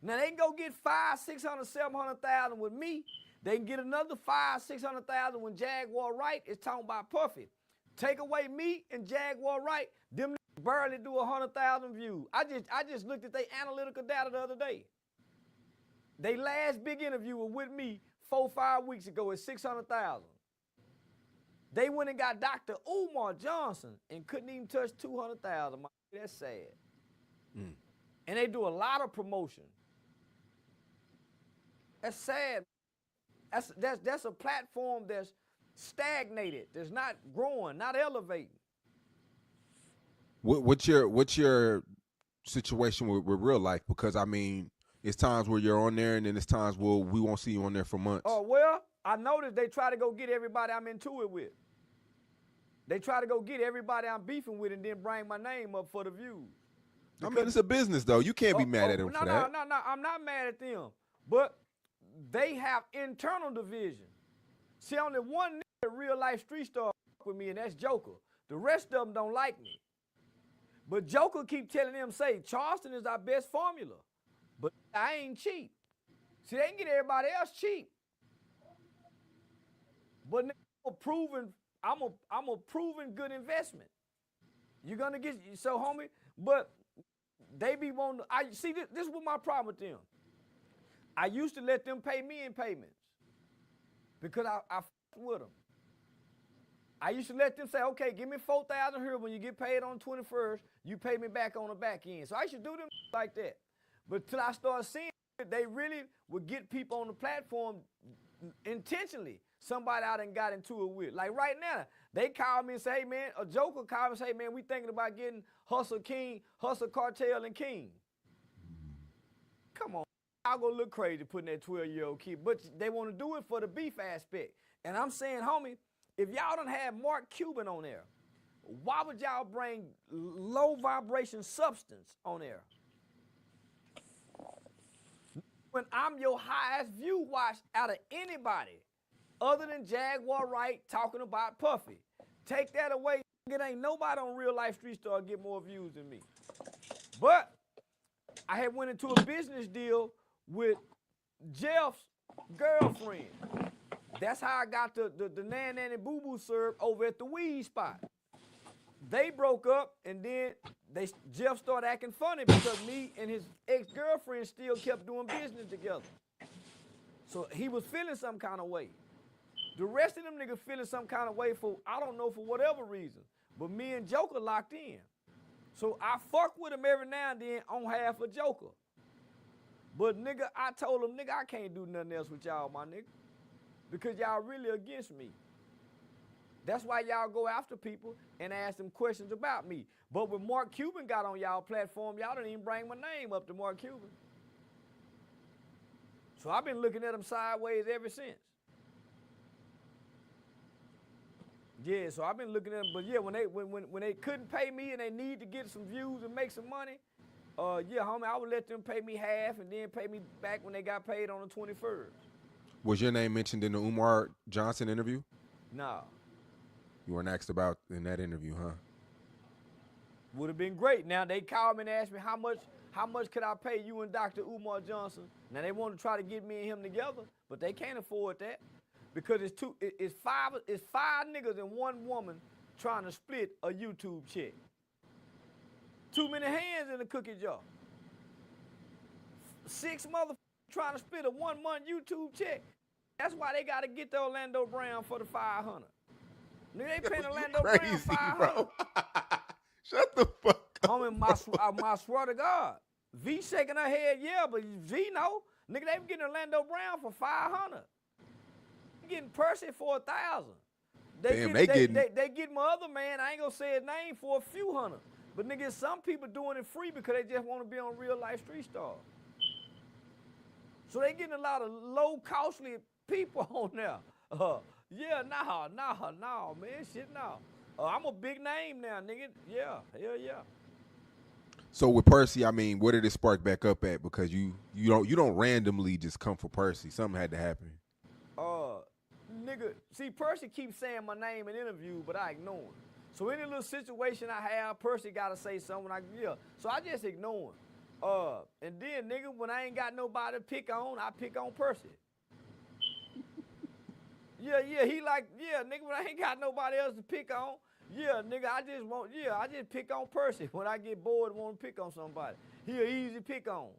Now they can go get 500, 600, 700,000 with me. They can get another 500, 600,000 when Jaguar Wright is talking about Puffy. Take away me and Jaguar Wright, them barely do 100,000 views. I just looked at their analytical data the other day. They last big interview was with me 4 or 5 weeks ago at 600,000. They went and got Dr. Umar Johnson and couldn't even touch 200,000. That's sad. Mm. And they do a lot of promotion. That's sad. That's a platform that's stagnated. That's not growing, not elevating. What's your situation with real life? Because I mean, it's times where you're on there, and then it's times where we won't see you on there for months. Oh well, I noticed they try to go get everybody I'm into it with. They try to go get everybody I'm beefing with, and then bring my name up for the views. I mean, it's a business though. You can't be mad at them for that. No. I'm not mad at them, but they have internal division. See, only one nigga Real Life Street Star with me, and that's Joker. The rest of them don't like me. But Joker keep telling them, say, Charlston is our best formula. But I ain't cheap. See, they can get everybody else cheap. But I'm a proven good investment. You're gonna get, so homie, but they be wanting to, I see this was my problem with them. I used to let them pay me in payments because I with them. I used to let them say, okay, give me 4,000 here. When you get paid on the 21st, you pay me back on the back end. So I used to do them like that. But till I started seeing it, they really would get people on the platform intentionally. Somebody I done got into it with. Like right now, they call me and say, hey man, a Joker called me and say, hey man, we thinking about getting Hustle King, Hustle Cartel and King. Come on. I'll go look crazy putting that 12-year-old kid, but they want to do it for the beef aspect. And I'm saying, homie, if y'all done have Mark Cuban on there, why would y'all bring low vibration substance on there? When I'm your highest view watch out of anybody other than Jaguar Wright talking about Puffy. Take that away, it ain't nobody on Real Life Street Star get more views than me. But I had went into a business deal with Jeff's girlfriend. That's how I got the Nan Nan and Boo Boo served over at the weed spot. They broke up, and then Jeff started acting funny because me and his ex-girlfriend still kept doing business together. So he was feeling some kind of way. The rest of them niggas feeling some kind of way for, I don't know, for whatever reason. But me and Joker locked in. So I fuck with him every now and then on half a Joker. But nigga, I told him, nigga, I can't do nothing else with y'all, my nigga. Because y'all really against me. That's why y'all go after people and ask them questions about me. But when Mark Cuban got on y'all platform, y'all didn't even bring my name up to Mark Cuban. So I've been looking at him sideways ever since. Yeah, so I've been looking at them, but yeah, when they couldn't pay me and they need to get some views and make some money, yeah, homie, I would let them pay me half and then pay me back when they got paid on the 21st. Was your name mentioned in the Umar Johnson interview? No. You weren't asked about in that interview, huh? Would have been great. Now they called me and asked me how much could I pay you and Dr. Umar Johnson. Now they want to try to get me and him together, but they can't afford that. Because it's five niggas and one woman trying to split a YouTube check. Too many hands in the cookie jar. 6 motherfuckers trying to split a 1-month YouTube check. That's why they got to get the Orlando Brown for the 500. Nigga, they paying You Orlando Brown crazy, 500. bro. Shut the fuck up. Homie, my swear to God. V shaking her head, yeah, but V know. Nigga, they getting Orlando Brown for 500. They getting Percy for 1,000. Damn, they get my other man, I ain't gonna say his name, for a few hundred. But nigga, some people doing it free because they just want to be on Real Life Street Stars. So they getting a lot of low costly people on there. Yeah, nah, man, shit, nah. I'm a big name now, nigga. Yeah, hell yeah. So with Percy, I mean, where did it spark back up at? Because you don't randomly just come for Percy. Something had to happen. Nigga, see, Percy keeps saying my name in interviews, but I ignore him. So any little situation I have, Percy gotta say something. So I just ignore him. And then, nigga, when I ain't got nobody to pick on, I pick on Percy. Yeah, nigga, when I ain't got nobody else to pick on, yeah, nigga, I just pick on Percy when I get bored and want to pick on somebody. He an easy pick on.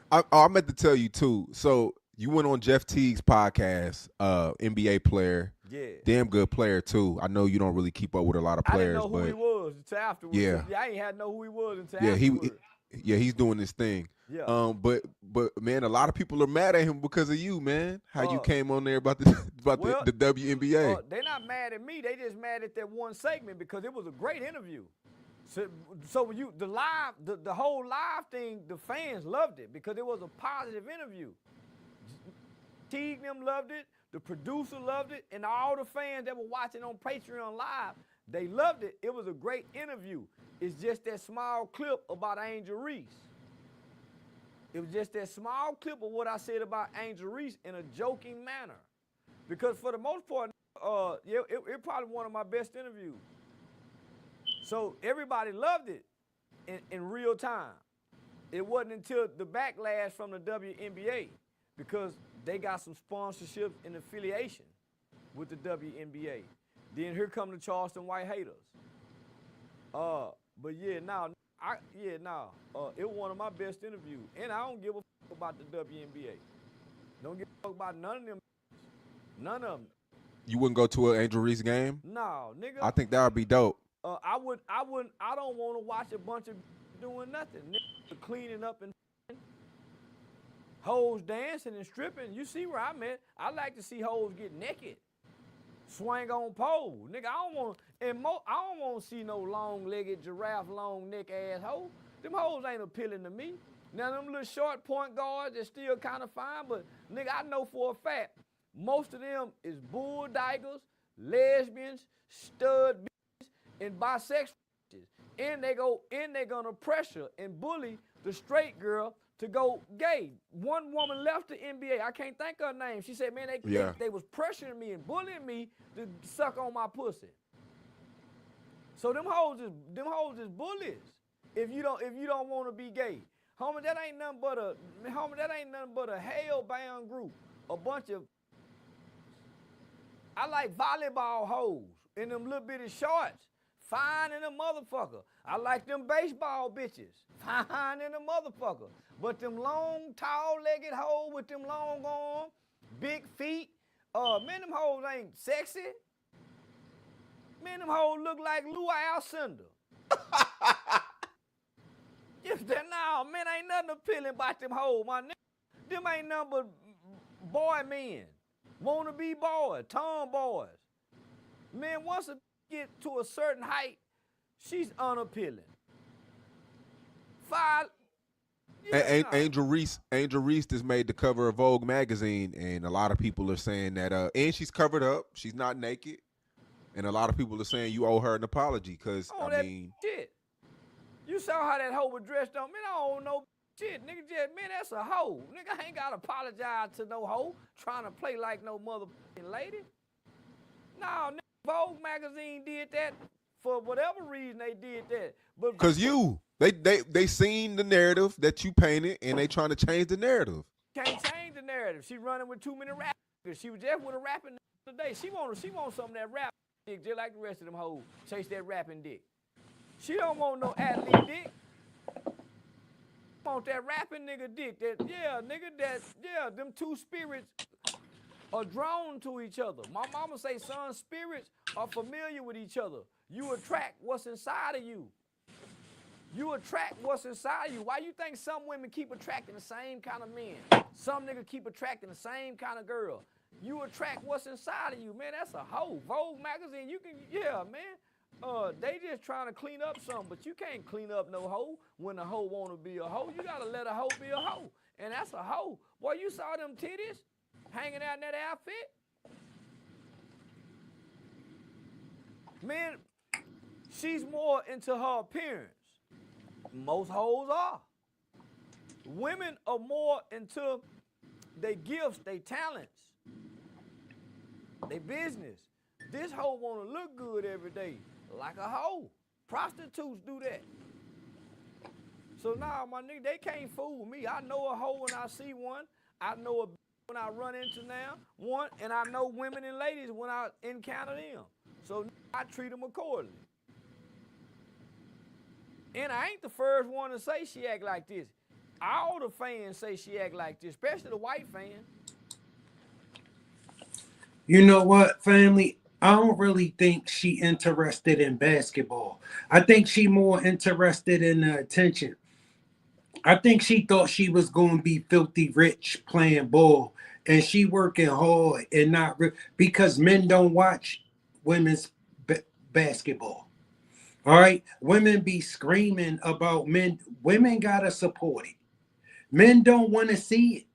I meant to tell you too. So you went on Jeff Teague's podcast, NBA player. Yeah. Damn good player too. I know you don't really keep up with a lot of players, I didn't know who he was until afterwards. Yeah. I ain't had to know who he was until afterwards. Yeah, he's doing this thing. Yeah. But man, a lot of people are mad at him because of you, man. How you came on there about the WNBA. They're not mad at me. They just mad at that one segment because it was a great interview. So when the whole live thing, the fans loved it because it was a positive interview. Teague them loved it, the producer loved it, and all the fans that were watching on Patreon Live, they loved it. It was a great interview. It's just that small clip about Angel Reese. It was just that small clip of what I said about Angel Reese in a joking manner. Because for the most part, it probably one of my best interviews. So everybody loved it in real time. It wasn't until the backlash from the WNBA because they got some sponsorship and affiliation with the WNBA. Then here come the Charlston White haters. But yeah, it was one of my best interviews. And I don't give a fuck about the WNBA. Don't give a fuck about none of them. None of them. You wouldn't go to an Angel Reese game? No, nigga. I think that would be dope. I don't want to watch a bunch of doing nothing. Niggas cleaning up and hoes dancing and stripping. You see where I'm at. I like to see hoes get naked. Swing on pole. Nigga, I don't want to see no long-legged, giraffe, long-neck ass hoe. Them hoes ain't appealing to me. Now, them little short point guards, they're still kind of fine, but nigga, I know for a fact, most of them is bull daggers, lesbians, stud bitches, and bisexual bitches. And they're gonna pressure and bully the straight girl to go gay. One woman left the NBA. I can't think of her name. She said, man, they was pressuring me and bullying me to suck on my pussy. So them hoes is bullies. If you don't want to be gay. Homie, that ain't nothing but a hell-bound group. A bunch of I like volleyball hoes in them little bitty shorts. Fine in a motherfucker. I like them baseball bitches. Fine in a motherfucker. But them long, tall-legged hoes with them long arms, big feet, man, them hoes ain't sexy. Man, them hoes look like Lou Alcindor. No, man, ain't nothing appealing about them hoes, my nigga. Them ain't nothing but boy men. Wanna be boys, tomboys. Man, once a get to a certain height, she's unappealing. Angel Reese has made the cover of Vogue magazine, and a lot of people are saying that and she's covered up, she's not naked, and a lot of people are saying you owe her an apology because shit. You saw how that hoe was dressed on. Man, I don't know shit, nigga. Man, that's a hoe. Nigga, I ain't gotta apologize to no hoe trying to play like no motherfucking lady. No, nigga, Vogue magazine did that for whatever reason they did that. But because they seen the narrative that you painted and they trying to change the narrative. Can't change the narrative. She running with too many rappers. She was just with a rapping today. She wants some of that rap dick just like the rest of them hoes. Chase that rapping dick. She don't want no athlete dick. Want that rapping nigga dick. Them two spirits are drawn to each other. My mama say son spirits are familiar with each other. You attract what's inside of you. You attract what's inside of you. Why you think some women keep attracting the same kind of men? Some niggas keep attracting the same kind of girl. You attract what's inside of you, man. That's a hoe. Vogue magazine, you can, yeah, man. They just trying to clean up something, but you can't clean up no hoe when a hoe want to be a hoe. You got to let a hoe be a hoe. And that's a hoe. Boy, you saw them titties hanging out in that outfit? Man, she's more into her appearance. Most hoes are. Women are more into their gifts, their talents, their business. This hoe want to look good every day, like a hoe. Prostitutes do that. So now, my nigga, they can't fool me. I know a hoe when I see one. I know a when I run into one, and I know women and ladies when I encounter them. So I treat them accordingly. And I ain't the first one to say she act like this. All the fans say she act like this, especially the white fans. You know what, family? I don't really think she interested in basketball. I think she more interested in the attention. I think she thought she was going to be filthy rich playing ball, and she working hard and not because men don't watch women's basketball. All right, women be screaming about men. Women gotta support it. Men don't want to see it,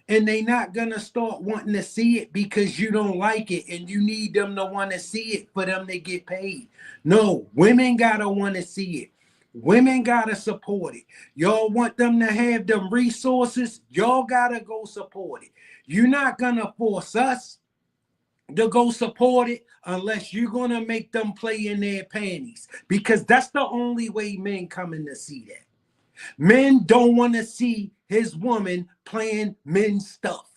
and they not gonna start wanting to see it because you don't like it, and you need them to want to see it for them to get paid. No, women gotta want to see it. Women gotta support it. Y'all want them to have them resources, y'all gotta go support it. You're not gonna force us to go support it unless you're gonna make them play in their panties, because that's the only way men coming to see that. Men don't want to see his woman playing men's stuff.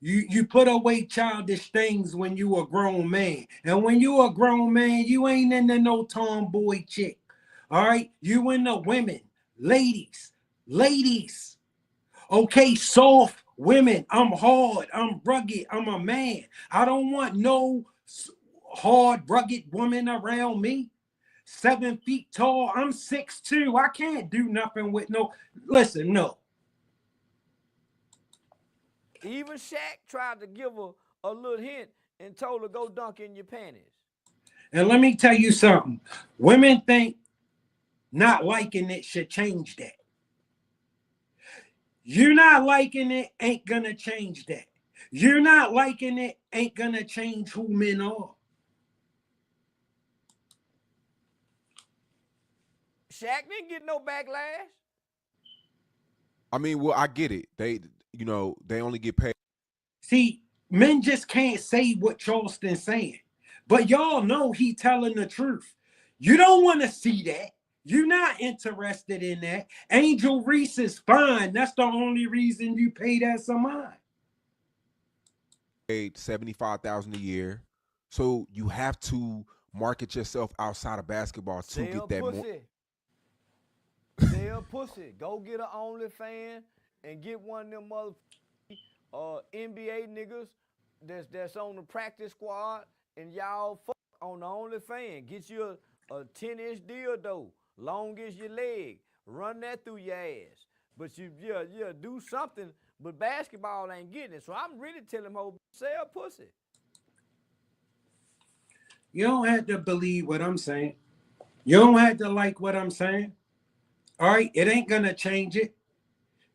You put away childish things when you a grown man. And when you a grown man, you ain't into no tomboy chick. All right? You into women. Ladies. Okay, soft women. I'm hard. I'm rugged. I'm a man. I don't want no hard, rugged woman around me. 7 feet tall. I'm 6'2". I can't do nothing with no. Listen, no. Even Shaq tried to give her a little hint and told her go dunk in your panties. And let me tell you something. Women think not liking it should change that. You're not liking it ain't gonna change that. You're not liking it ain't gonna change who men are. Shaq didn't get no backlash. I mean, well, I get it. They only get paid. See, men just can't say what Charlston's saying. But y'all know he telling the truth. You don't want to see that. You're not interested in that. Angel Reese is fine. That's the only reason you pay that some mind. Paid $75,000 a year, so you have to market yourself outside of basketball to get that more. Sell pussy. Go get an OnlyFans and get one of them mother NBA niggas that's on the practice squad, and y'all fuck on the OnlyFans. Get you a 10-inch dildo, long as your leg. Run that through your ass. But you do something, but basketball ain't getting it. So I'm really telling them, sell pussy. You don't have to believe what I'm saying. You don't have to like what I'm saying. All right, it ain't gonna change it.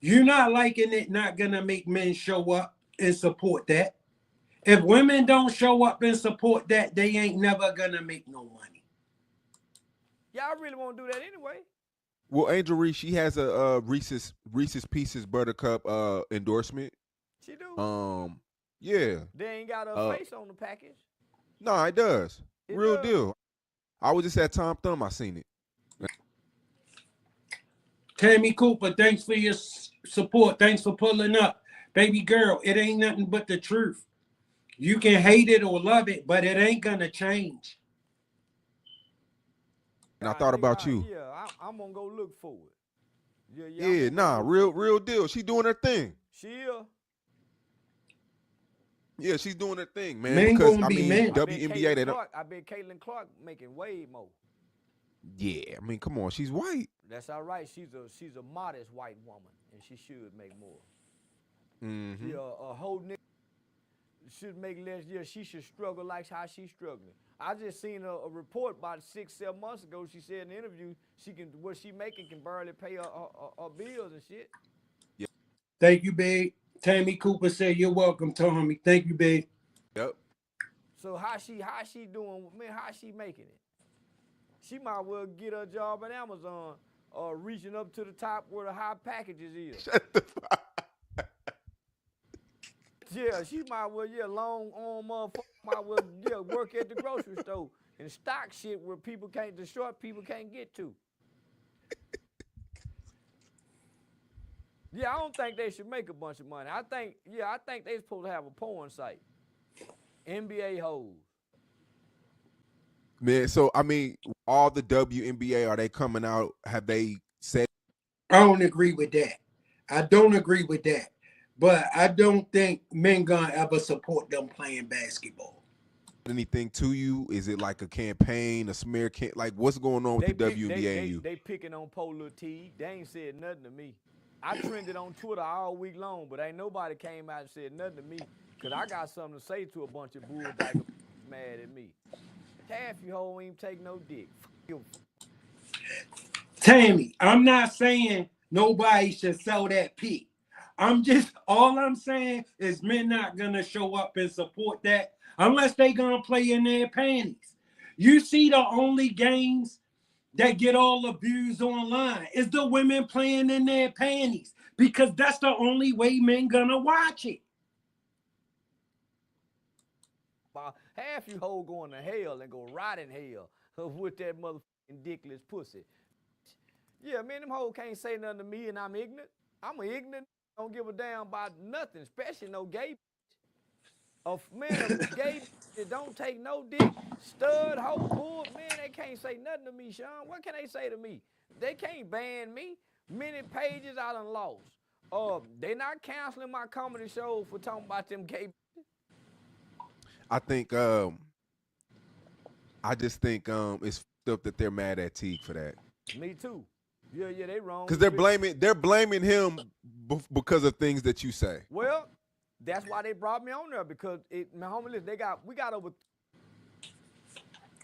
You're not liking it, not gonna make men show up and support that. If women don't show up and support that, they ain't never gonna make no money. Y'all really want to do that anyway? Well, Angel Reese, she has a Reese's Pieces Buttercup endorsement. She do. Yeah. They ain't got a face on the package. No, it does. It Real does. deal. I was just at Tom Thumb. I seen it. Tammy Cooper, thanks for your support. Thanks for pulling up. Baby girl, it ain't nothing but the truth. You can hate it or love it, but it ain't gonna change. And I thought about you. Yeah, I'm gonna go look for it. Yeah, real deal. She doing her thing. She Yeah, she's doing her thing, man. Men Because gonna I be mean, men. WNBA, they don't. I bet Caitlin Clark making way more. Yeah, I mean, come on, she's white. That's all right. She's a modest white woman, and she should make more. Mm-hmm. Yeah, a whole nigga should make less. Yeah, she should struggle like how she's struggling. I just seen a report about 6-7 months ago. She said in an interview what she making can barely pay her bills and shit. Yeah. Thank you, babe. Tammy Cooper said you're welcome, Tommy. Thank you, babe. Yep. So how she doing? Man, how she making it? She might well get her job at Amazon, reaching up to the top where the high packages is. Shut the fuck. Yeah, she might well, long arm motherfucker might well, work at the grocery store and stock shit where the short people can't get to. Yeah, I don't think they should make a bunch of money. I think they supposed to have a porn site. NBA hoes. Man, so I mean, all the WNBA, are they coming out? Have they said? I don't agree with that. I don't agree with that. But I don't think men gonna ever support them playing basketball. Anything to you? Is it like a campaign, a smear campaign? Like, what's going on with the WNBA and you? They picking on Polo T. They ain't said nothing to me. I trended on Twitter all week long, but ain't nobody came out and said nothing to me because I got something to say to a bunch of bullbaggers mad at me. Half you hoe ain't take no dick. You. Tammy, I'm not saying nobody should sell that pig. All I'm saying is men not gonna show up and support that unless they gonna play in their panties. You see the only games that get all the views online is the women playing in their panties because that's the only way men gonna watch it. Half you hoe going to hell and go rot in hell with that motherfucking dickless pussy. Yeah, man, them hoes can't say nothing to me and I'm ignorant. I'm ignorant. Don't give a damn about nothing, especially no gay. A gay that don't take no dick, stud, hoe, bull, man, they can't say nothing to me, Sean. What can they say to me? They can't ban me. Many pages I done lost. They not canceling my comedy show for talking about them gay. I think I just think it's f***ed up that they're mad at Teague for that. Me too. Yeah, they wrong. Because they're blaming him because of things that you say. Well, that's why they brought me on there because my homie list, we got over.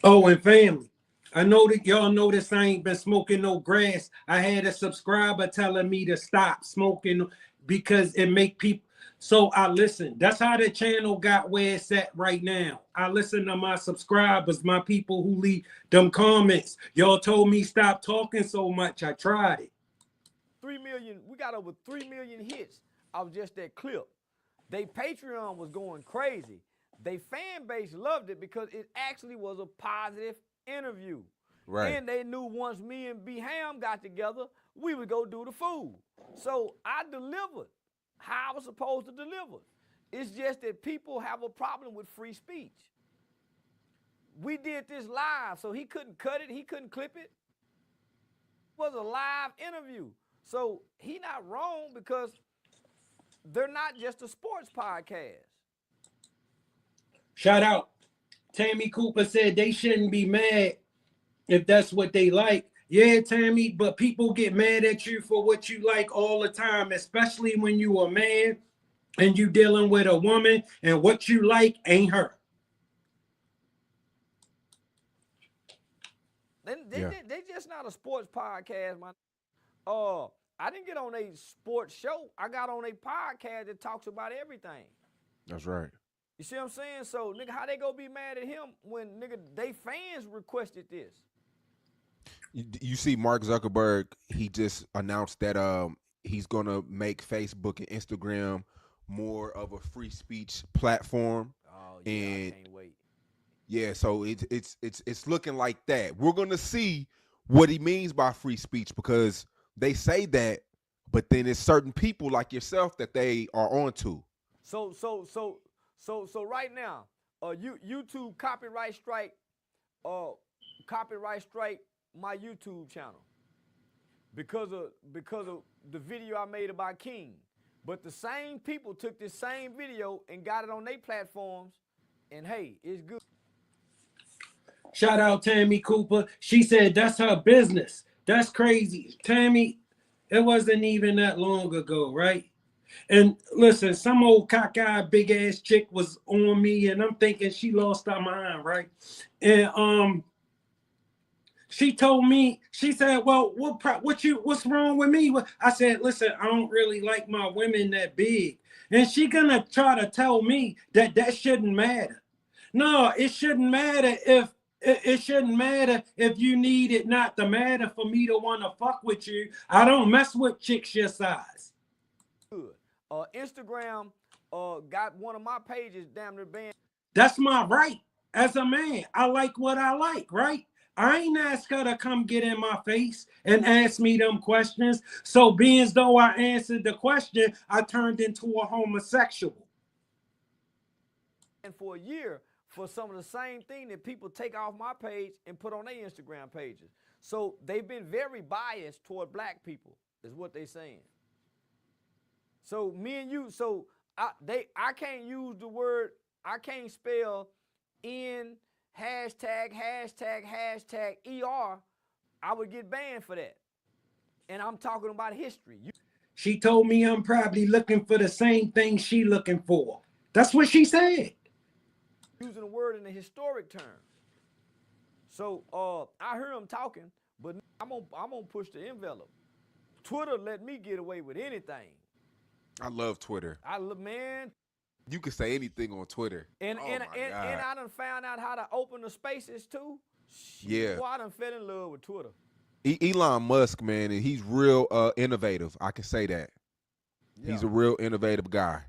Oh, and family, I know that y'all notice I ain't been smoking no grass. I had a subscriber telling me to stop smoking because it make people. So I listen. That's how the channel got where it's at right now. I listen to my subscribers, my people who leave them comments. Y'all told me stop talking so much. I tried it. 3 million. We got over 3 million hits of just that clip. They Patreon was going crazy. They fan base loved it because it actually was a positive interview. Right. And they knew once me and B Ham got together, we would go do the food. So I delivered how I was supposed to deliver. It's just that people have a problem with free speech. We did this live, so he couldn't cut it, he couldn't clip it. It was a live interview. So he not wrong because they're not just a sports podcast. Shout out. Tammy Cooper said they shouldn't be mad if that's what they like. Yeah, Tammy, but people get mad at you for what you like all the time, especially when you a man and you dealing with a woman and what you like ain't her. They just not a sports podcast, man. I didn't get on a sports show. I got on a podcast that talks about everything. That's right. You see what I'm saying? So, nigga, how they gonna be mad at him when, nigga, they fans requested this? You see Mark Zuckerberg, he just announced that he's gonna make Facebook and Instagram more of a free speech platform. Oh yeah, and I can't wait. Yeah, so it's looking like that. We're gonna see what he means by free speech because they say that, but then it's certain people like yourself that they are onto. So right now, YouTube copyright strike my YouTube channel because of the video I made about King. But the same people took this same video and got it on their platforms, and hey, it's good. Shout out Tammy Cooper. She said that's her business. That's crazy. Tammy, it wasn't even that long ago, right? And listen, some old cockeyed big ass chick was on me, and I'm thinking she lost her mind, right? And she told me, she said, "Well, what's wrong with me?" I said, "Listen, I don't really like my women that big." And she gonna try to tell me that shouldn't matter. No, it shouldn't matter if it shouldn't matter if you need it not to matter for me to want to fuck with you. I don't mess with chicks your size. Good. Instagram got one of my pages damn near banned. That's my right as a man. I like what I like, right? I ain't ask her to come get in my face and ask me them questions. So being as though I answered the question, I turned into a homosexual. And for a year, for some of the same thing that people take off my page and put on their Instagram pages. So they've been very biased toward black people, is what they're saying. So me and you, so I can't use the word, I can't spell in hashtag ER. I would get banned for that. And I'm talking about history. She told me I'm probably looking for the same thing she looking for. That's what she said. Using the word in a historic term. So I heard him talking, but I'm gonna push the envelope. Twitter let me get away with anything. I love Twitter. Man. You can say anything on Twitter. And I done found out how to open the spaces too. Yeah. Boy, I done fell in love with Twitter. Elon Musk, man, and he's real innovative. I can say that. Yeah. He's a real innovative guy.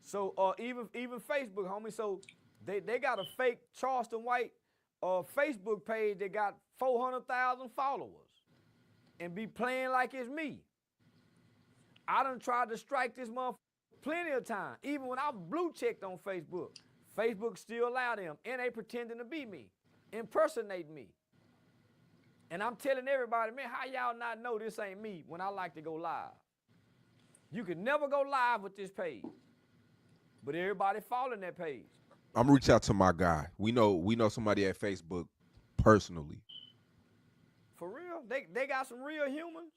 So even Facebook, homie. So they got a fake Charlston White Facebook page that got 400,000 followers and be playing like it's me. I done tried to strike this motherfucker plenty of time. Even when I blue checked on Facebook, Facebook still allow them, and they pretending to be me, impersonate me. And I'm telling everybody, man, how y'all not know this ain't me when I like to go live? You can never go live with this page, but everybody following that page. I'm gonna reach out to my guy. We know somebody at Facebook personally. For real? They got some real humans?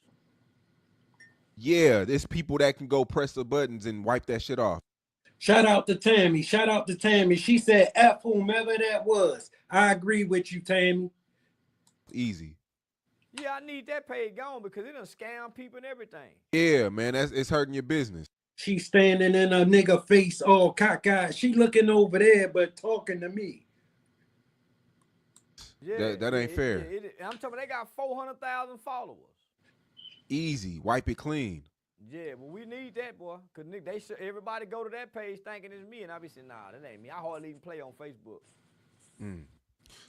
Yeah, there's people that can go press the buttons and wipe that shit off. Shout out to Tammy. Shout out to Tammy. She said, F whomever that was. I agree with you, Tammy. Easy. Yeah, I need that page gone because it done scam people and everything. Yeah, man, it's hurting your business. She standing in a nigga face all cockeyed. She looking over there but talking to me. Yeah, that ain't fair. I'm talking, they got 400,000 followers. Easy, wipe it clean. Yeah, but we need that, boy, because everybody go to that page thinking it's me, and I be saying, nah, that ain't me. I hardly even play on Facebook.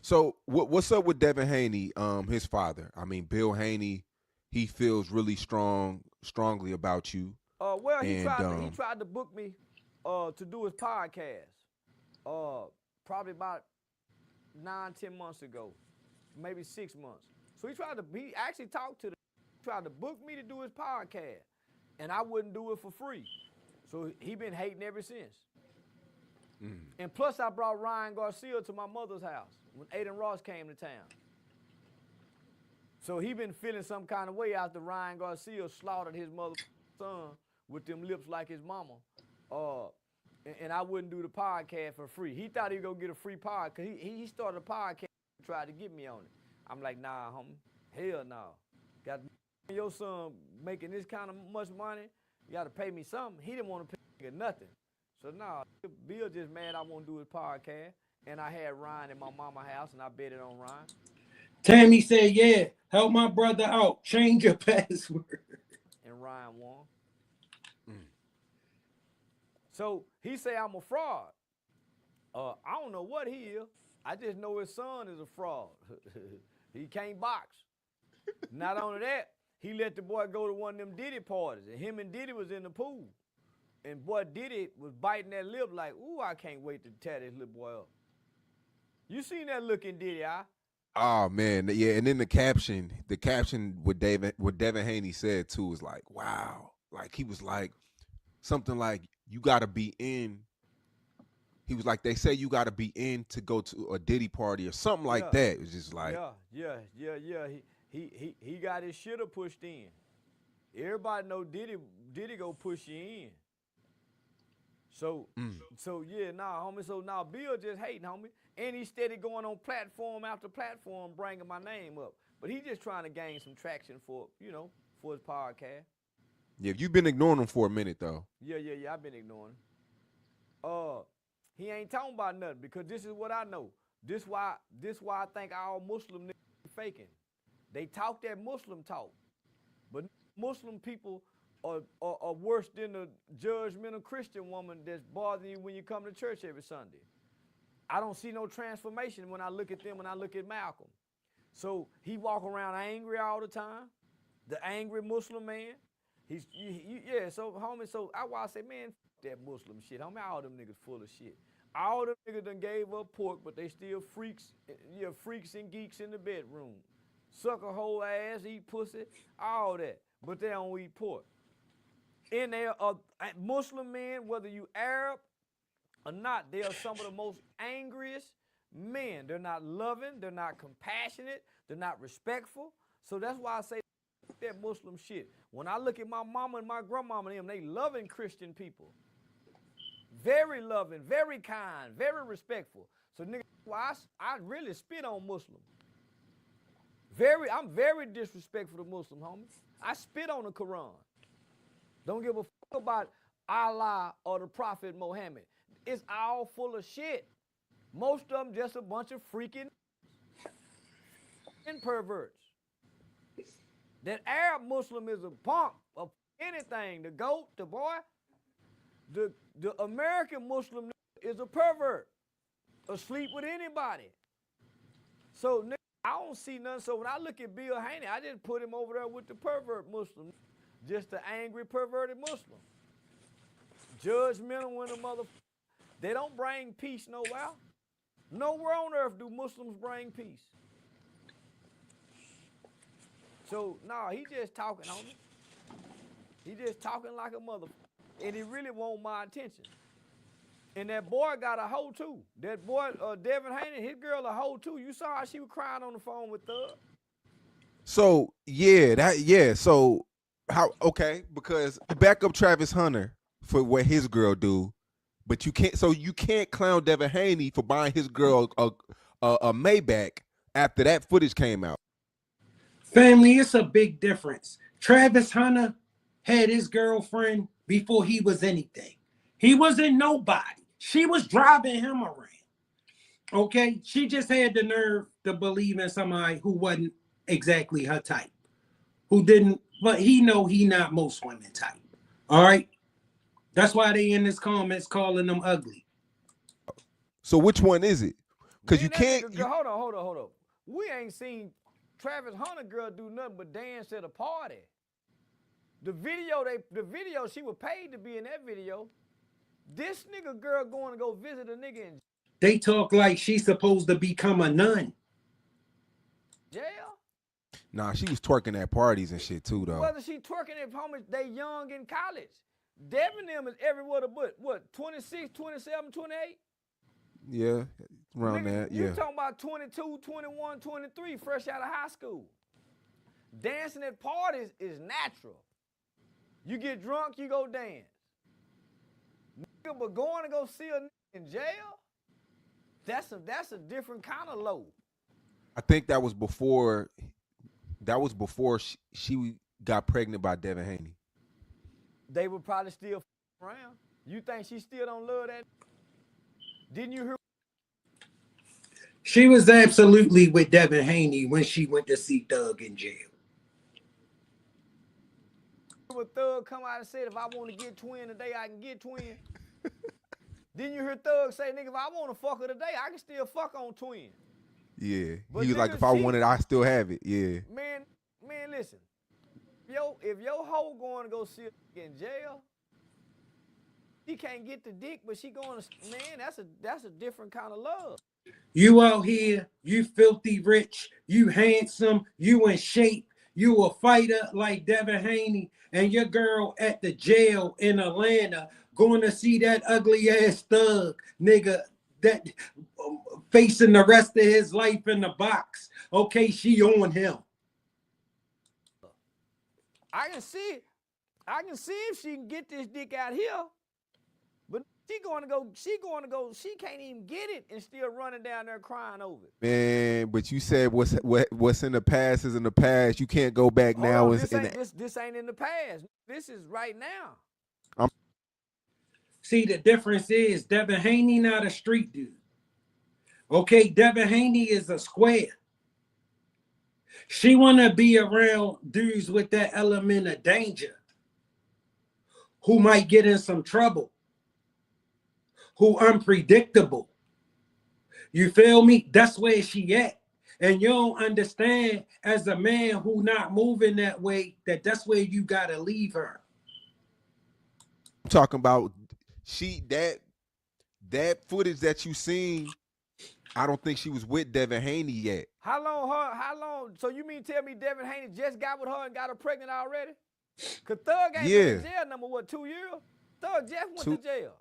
So what's up with Devin Haney, his father? I mean, Bill Haney, he feels really strongly about you. Well, he tried to book me to do his podcast probably about 9-10 months ago, maybe 6 months. So he actually tried to book me to do his podcast, and I wouldn't do it for free. So he been hating ever since. And plus I brought Ryan Garcia to my mother's house when Aiden Ross came to town. So he been feeling some kind of way after Ryan Garcia slaughtered his mother's son with them lips like his mama. And I wouldn't do the podcast for free. He thought he was gonna get a free podcast. He started a podcast and tried to get me on it. I'm like, nah, homie, hell no. Got your son making this kind of much money, you gotta pay me something. He didn't want to pay nothing. So nah, Bill just mad I won't do his podcast. And I had Ryan in my mama's house and I betted on Ryan. Tammy said, yeah, help my brother out. Change your password. And Ryan won. So he say I'm a fraud. I don't know what he is. I just know his son is a fraud. He can't box. Not only that, he let the boy go to one of them Diddy parties, and him and Diddy was in the pool. And boy Diddy was biting that lip like, ooh, I can't wait to tear this little boy up. You seen that look in Diddy eye? Oh man, yeah. And then the caption with Devin Haney said too was like, wow. like he was like something like you gotta be in. He was like, they say you gotta be in to go to a Diddy party or something like that. It was just like, yeah. He got his shitter pushed in. Everybody know Diddy go push you in. So yeah, homie. So now Bill just hating, homie, and he steady going on platform after platform, bringing my name up. But he just trying to gain some traction for his podcast. yeah, you've been ignoring him for a minute though. Yeah. I've been ignoring him. He ain't talking about nothing because this is what I know. This why I think all Muslim niggas faking. They talk that Muslim talk, but Muslim people are worse than the judgmental Christian woman that's bothering you when you come to church every Sunday. I don't see no transformation when I look at them, when I look at Malcolm. So he walk around angry all the time, the angry Muslim man. So homie, so I say, man, that Muslim shit, homie, all them niggas full of shit. All them niggas done gave up pork, but they still freaks and geeks in the bedroom. Suck a whole ass, eat pussy, all that, but they don't eat pork. And they are Muslim men, whether you Arab or not, they are some of the most angriest men. They're not loving, they're not compassionate, they're not respectful. So that's why I say that Muslim shit. When I look at my mama and my grandmama and them, they loving Christian people. Very loving, very kind, very respectful. So nigga, I really spit on Muslims. I'm very disrespectful to Muslims, homie. I spit on the Quran. Don't give a fuck about Allah or the Prophet Muhammad. It's all full of shit. Most of them just a bunch of freaking perverts. That Arab Muslim is a punk of anything. The goat, the boy. The American Muslim is a pervert. Asleep with anybody. So nigga, I don't see nothing. So when I look at Bill Haney, I just put him over there with the pervert Muslim. Just the angry, perverted Muslim. Judgmental when the they don't bring peace nowhere. Nowhere on earth do Muslims bring peace. So, he just talking on me. He just talking like a motherfucker. And he really want my attention. And that boy got a hoe too. That boy, Devin Haney, his girl a hoe too. You saw how she was crying on the phone with Thug. So, so how, okay, because back up Travis Hunter for what his girl do, but you can't clown Devin Haney for buying his girl a Maybach after that footage came out. Family, it's a big difference. Travis Hunter had his girlfriend before he was anything. He wasn't nobody. She was driving him around. Okay? She just had the nerve to believe in somebody who wasn't exactly her type. Who didn't, but he not most women type. All right? That's why they in his comments calling them ugly. So which one is it? Because you can't. Hold on. We ain't seen Travis Hunter girl do nothing but dance at a party. The video, she was paid to be in that video. This nigga girl going to go visit a nigga in They talk like she's supposed to become a nun. jail. Nah, she was twerking at parties and shit too, though. Whether she twerking at home, they young in college. Devin them is everywhere but what, 26, 27, 28? Yeah, around Nigga, that, yeah. You talking about 22, 21, 23, fresh out of high school. Dancing at parties is natural. You get drunk, you go dance. Nigga, but going to go see a nigga in jail, that's a different kind of low. I think that was before she got pregnant by Devin Haney. They would probably still around. You think she still don't love that? Didn't you hear? She was absolutely with Devin Haney when she went to see Thug in jail. When Thug come out and said, if I want to get twin today, I can get twin. Didn't you hear Thug say, nigga, if I want to fuck her today, I can still fuck on twin. Yeah. But he was like, if I want it, I still have it. Yeah. Man, listen. If your hoe going to go see a nigga in jail, she can't get the dick, but she going to, man, that's a different kind of love. You out here, you filthy rich, you handsome, you in shape, You a fighter like Devin Haney, and your girl at the jail in Atlanta going to see that ugly ass thug nigga that facing the rest of his life in the box. Okay, she on him. I can see if she can get this dick out here. But she can't even get it and still running down there crying over it. Man, but you said what's in the past is in the past. You can't go back now. This ain't in the past. This is right now. See, the difference is Devin Haney not a street dude. Okay, Devin Haney is a square. She want to be around dudes with that element of danger who might get in some trouble, who unpredictable. You feel me? That's where she at. And you don't understand as a man who not moving that way, that's where you got to leave her. I'm talking about that footage that you seen. I don't think she was with Devin Haney yet. How long? So you mean tell me Devin Haney just got with her and got her pregnant already? Cause Thug ain't been in jail number 2 years? Thug just went to jail.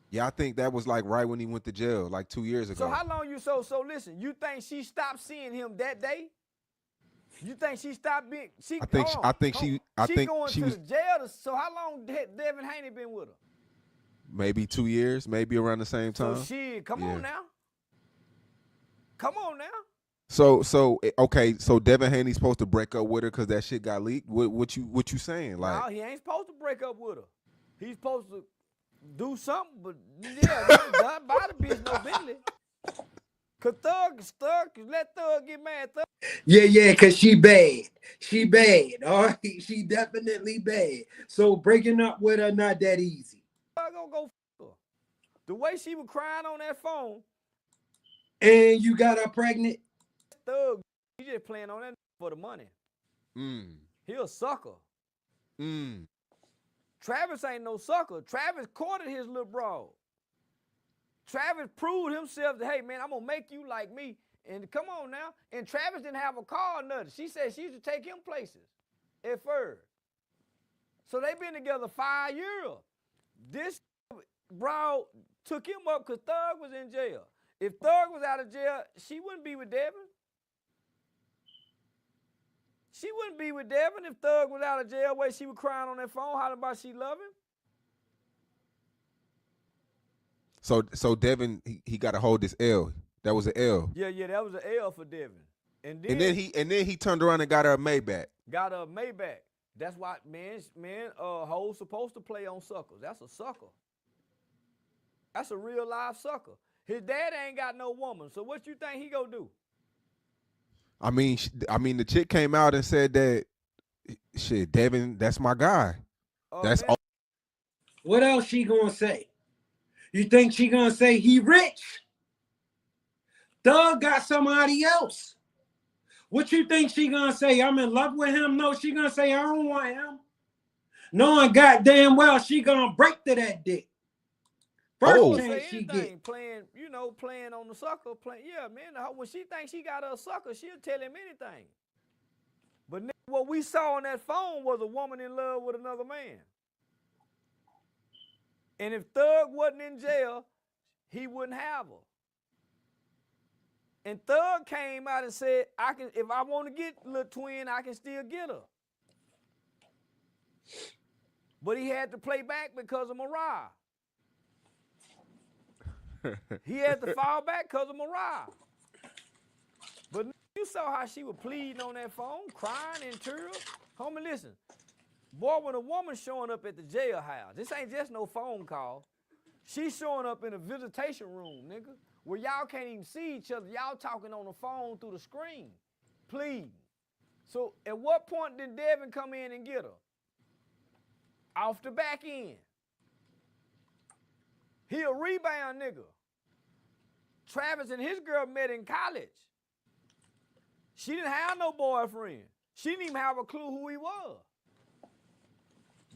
Yeah, I think that was like right when he went to jail, like 2 years ago. So how long so listen, you think she stopped seeing him that day? You think she stopped being she going to the jail? So how long had Devin Haney been with her? Maybe 2 years, maybe around the same time. So shit, come on now. Come on now. So okay, so Devin Haney's supposed to break up with her because that shit got leaked. What you saying? Like, no, he ain't supposed to break up with her. He's supposed to do something, but yeah, done by the bitch, no Bentley. Cause Thug, let Thug get mad. Thug. Yeah, cause she bad. She bad. All right, she definitely bad. So breaking up with her not that easy. Thug gonna go f her. The way she was crying on that phone. And you got her pregnant. Thug, he just playing on that for the money. He a sucker. Travis ain't no sucker. Travis courted his little broad. Travis proved himself that, hey, man, I'm going to make you like me. And come on now. And Travis didn't have a car or nothing. She said she used to take him places at first. So they been together 5 years. This broad took him up because Thug was in jail. If Thug was out of jail, she wouldn't be with Devin. She wouldn't be with Devin if Thug was out of jail where she was crying on that phone, hollering about she love him. So Devin, he got to hold this L. That was an L. Yeah, that was an L for Devin. And then he turned around and got her a Maybach. Got her a Maybach. That's why, man, hoes supposed to play on suckers. That's a sucker. That's a real live sucker. His dad ain't got no woman, so what you think he gonna do? I mean, the chick came out and said that, shit, Devin, that's my guy. That's all. What else she gonna say? You think she gonna say he rich? Thug got somebody else. What you think she gonna say? I'm in love with him? No, she gonna say I don't want him. Knowing goddamn well she gonna break to that dick. First chance she get. Playing on the sucker. Yeah, man, when she thinks she got a sucker, she'll tell him anything. But what we saw on that phone was a woman in love with another man. And if Thug wasn't in jail, he wouldn't have her. And Thug came out and said, if I want to get Lil Twin, I can still get her. But he had to play back because of Mariah. He had to fall back because of Mariah. But you saw how she was pleading on that phone, crying in tears. Homie, listen. Boy, when a woman showing up at the jailhouse, this ain't just no phone call. She's showing up in a visitation room, nigga, where y'all can't even see each other. Y'all talking on the phone through the screen. Please. So at what point did Devin come in and get her? Off the back end. He a rebound nigga. Travis and his girl met in college. She didn't have no boyfriend. She didn't even have a clue who he was.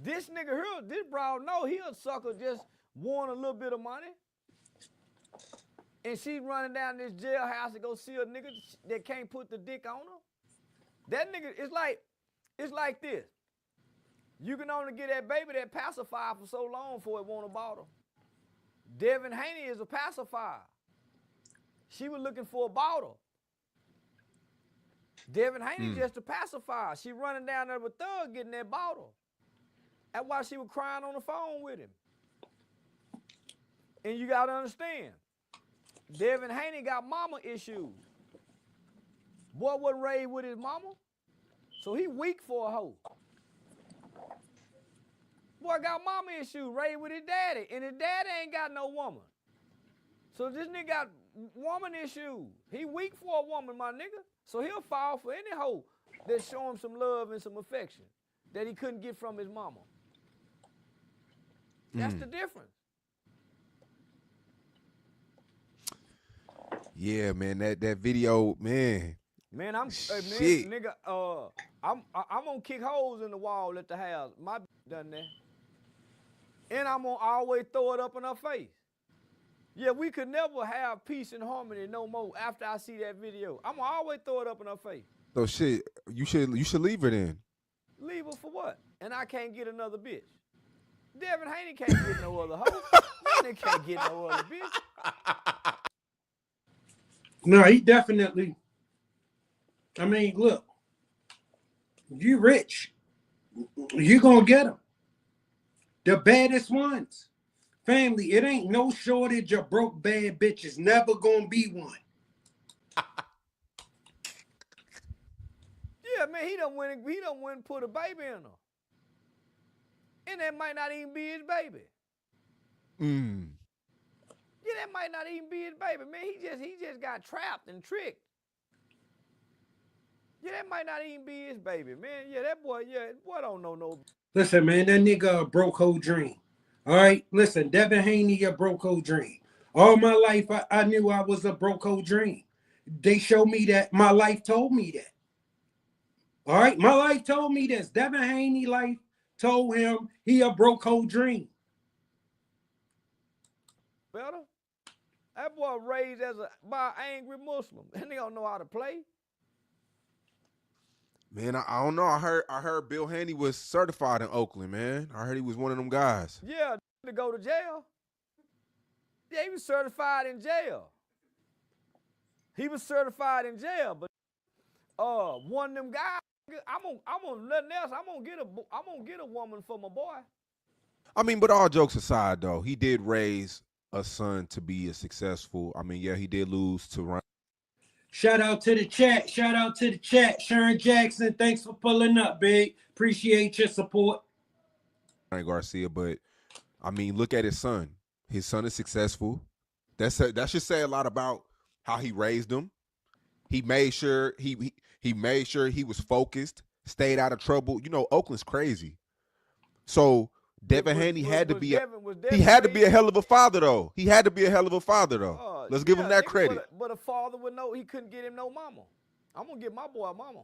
This nigga here, this broad, no, he a sucker, just want a little bit of money. And she running down this jailhouse to go see a nigga that can't put the dick on her. That nigga, it's like It's like this. You can only get that baby that pacifier for so long before it want a bottle. Devin Haney is a pacifier. She was looking for a bottle. Devin Haney just a pacifier. She running down there with Thug getting that bottle. That's why she was crying on the phone with him. And you got to understand, Devin Haney got mama issues. Boy wasn't raised with his mama, so he weak for a hoe. Boy got mama issues, raised with his daddy, and his daddy ain't got no woman. So this nigga got woman issues. He weak for a woman, my nigga. So he'll fall for any hoe that show him some love and some affection that he couldn't get from his mama. That's the difference. Yeah, man, that video, man. Man, I'm Shit. nigga. I'm gonna kick holes in the wall at the house. My done that, and I'm gonna always throw it up in her face. Yeah, we could never have peace and harmony no more after I see that video. I'm gonna always throw it up in her face. So shit, you should leave her then. Leave her for what? And I can't get another bitch. Devin Haney can't get no other hoe. They can't get no other bitch. No, he definitely. I mean, look, you rich, you gonna get them. The baddest ones. Family, it ain't no shortage of broke bad bitches. Never gonna be one. Yeah, man, he done went and put a baby in her. And that might not even be his baby. Yeah, that might not even be his baby, man. He just got trapped and tricked. Yeah, that might not even be his baby, man. Yeah, that boy don't know no. Listen, man, that nigga a broke hoe dream. All right, listen, Devin Haney a broke hoe dream. All my life, I knew I was a broke hoe dream. They showed me that. My life told me that. All right, my life told me this. Devin Haney life told him he a broke hoe dream. Better? That boy raised by an angry Muslim, and they don't know how to play. Man, I don't know. I heard Bill Haney was certified in Oakland, man. I heard he was one of them guys. Yeah, to go to jail. Yeah, he was certified in jail. He was certified in jail, but one of them guys, I'm gonna nothing else. I'm gonna get a woman for my boy. I mean, but all jokes aside, though, he did raise a son to be a successful. I mean, yeah, he did lose to Ryan. Shout out to the chat. Shout out to the chat. Sharon Jackson, thanks for pulling up, big. Appreciate your support. Garcia, but I mean, look at his son. His son is successful. That should say a lot about how he raised him. He made sure he made sure he was focused, stayed out of trouble. You know, Oakland's crazy. So Devin Haney had to be a hell of a father, though. He had to be a hell of a father, though. Let's give him that credit. But a father would know he couldn't get him no mama. I'm gonna get my boy a mama.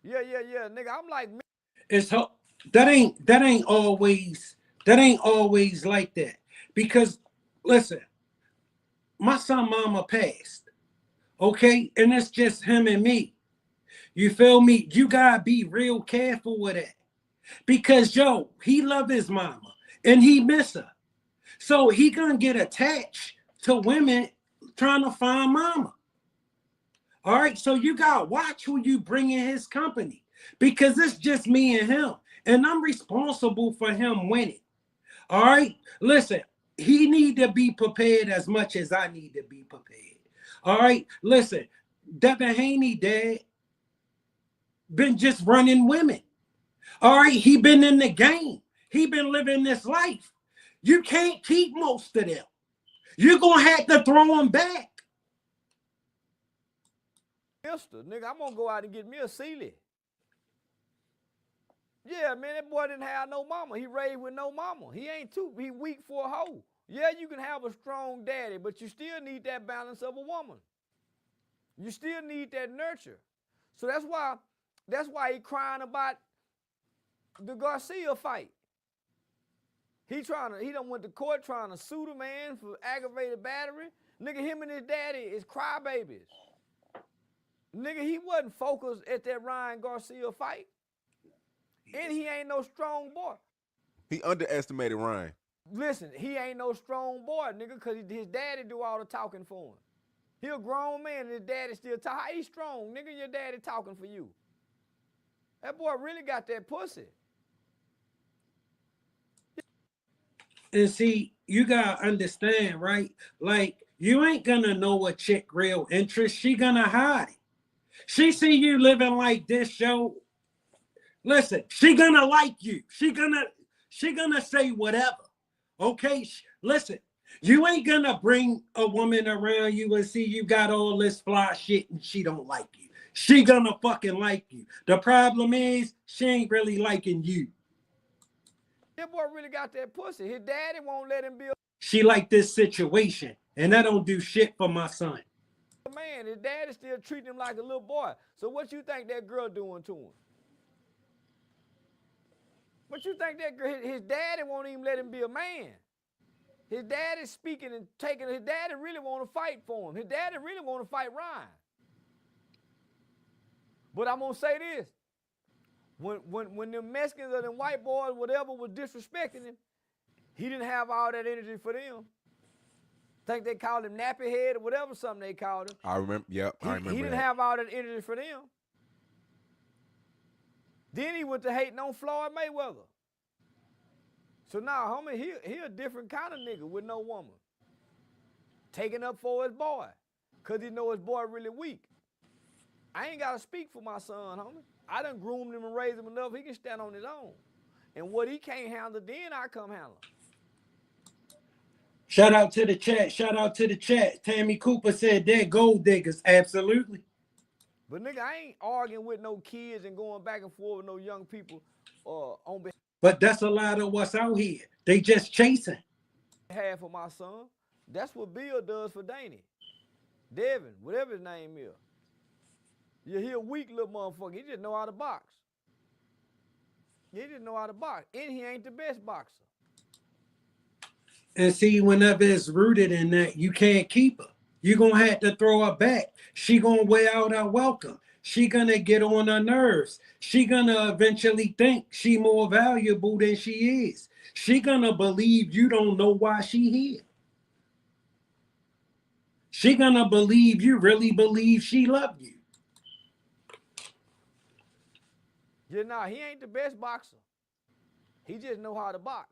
Yeah, nigga. I'm like, It's that ain't always like that. Because listen, my son mama passed. Okay, and it's just him and me. You feel me? You gotta be real careful with that. Because he love his mama and he miss her. So he gonna get attached to women trying to find mama. All right, so you gotta watch who you bring in his company, because it's just me and him, and I'm responsible for him winning. All right, listen, he need to be prepared as much as I need to be prepared. All right, listen, Devin Haney dad been just running women. All right, he been in the game. He been living this life. You can't keep most of them. You're gonna have to throw them back. mister, nigga, I'm gonna go out and get me a Sealy. Yeah, man, that boy didn't have no mama. He raised with no mama. He weak for a hoe. Yeah, you can have a strong daddy, but you still need that balance of a woman. You still need that nurture. So that's why he crying about the Garcia fight. He done went to court trying to sue the man for aggravated battery. Nigga, him and his daddy is crybabies. Nigga, he wasn't focused at that Ryan Garcia fight. And he ain't no strong boy. He underestimated Ryan. Listen, he ain't no strong boy, nigga, because his daddy do all the talking for him. He a grown man and his daddy still talk. How he strong, nigga? Your daddy talking for you. That boy really got that pussy. And see, you gotta understand, right? Like, you ain't gonna know a chick real interest. She gonna hide it. She see you living like this, show. Listen, she gonna like you. She gonna say whatever. Okay? Listen, you ain't gonna bring a woman around you and see you got all this fly shit and she don't like you. She gonna fucking like you. The problem is, she ain't really liking you. That boy really got that pussy. His daddy won't let him be She like this situation, and I don't do shit for my son. a man. His daddy still treating him like a little boy. So what you think that girl doing to him? What you think that girl, his daddy won't even let him be a man. His daddy speaking and taking, his daddy really want to fight for him. His daddy really want to fight Ryan. But I'm going to say this. When them Mexicans or them white boys, whatever, was disrespecting him, he didn't have all that energy for them. Think they called him nappy head or whatever something they called him. I remember, yep, I remember He didn't have all that energy for them. Then he went to hating on Floyd Mayweather. So now, homie, he a different kind of nigga with no woman. Taking up for his boy. Because he know his boy really weak. I ain't got to speak for my son, homie. I done groomed him and raised him enough he can stand on his own. And what he can't handle, then I come handle. Shout out to the chat. Shout out to the chat. Tammy Cooper said they're gold diggers. Absolutely. But nigga, I ain't arguing with no kids and going back and forth with no young people on But that's a lot of what's out here. They just chasing. behalf of my son. That's what Bill does for Danny. Devin, whatever his name is. Yeah, he a weak little motherfucker. He just know how to box. He just know how to box. And he ain't the best boxer. And see, whenever it's rooted in that, you can't keep her. You're going to have to throw her back. She going to wear out her welcome. She going to get on her nerves. She going to eventually think she more valuable than she is. She going to believe you don't know why she here. She going to believe you really believe she loved you. Yeah, nah, he ain't the best boxer. He just know how to box.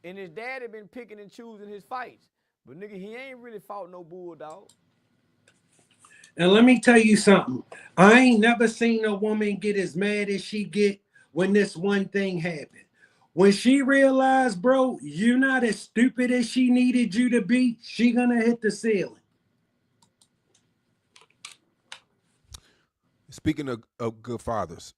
And his daddy been picking and choosing his fights. But nigga, he ain't really fought no bulldog. And let me tell you something. I ain't never seen a woman get as mad as she get when this one thing happened. When she realized, bro, you're not as stupid as she needed you to be, she gonna hit the ceiling. Speaking of good fathers,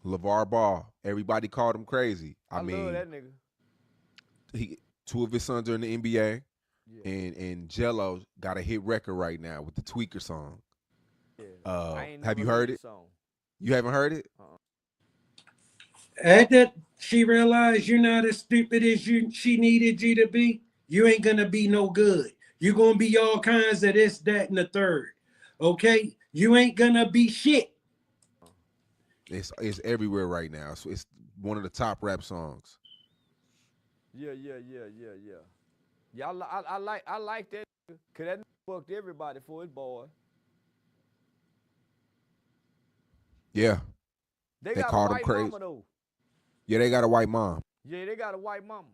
LeVar Ball, everybody called him crazy. I mean, love that nigga. Two of his sons are in the NBA, Yeah. and Jello got a hit record right now with the Tweaker song. Yeah. I ain't Have you never heard the it? song. You haven't heard it? After she realized you're not as stupid as she needed you to be, you ain't gonna be no good. You're gonna be all kinds of this, that, and the third. Okay? You ain't gonna be shit. It's everywhere right now. So it's one of the top rap songs. Yeah. Yeah, I like that because that fucked everybody for his boy. Yeah. They They got called a him white crazy. mama though. Yeah, they got a white mom. Yeah, they got a white mama.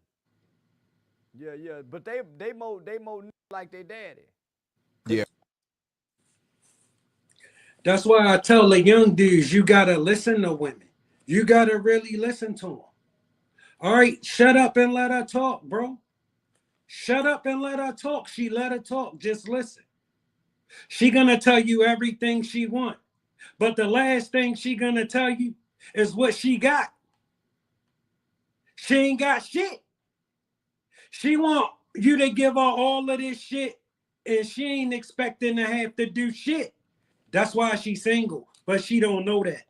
Yeah. But they more like their daddy. Yeah. That's why I tell the young dudes, you gotta listen to women. You gotta really listen to them. All right, shut up and let her talk, bro. Shut up and let her talk. She let her talk. Just listen. She gonna tell you everything she want. But the last thing she gonna tell you is what she got. She ain't got shit. She want you to give her all of this shit, and she ain't expecting to have to do shit. That's why she's single, but she don't know that.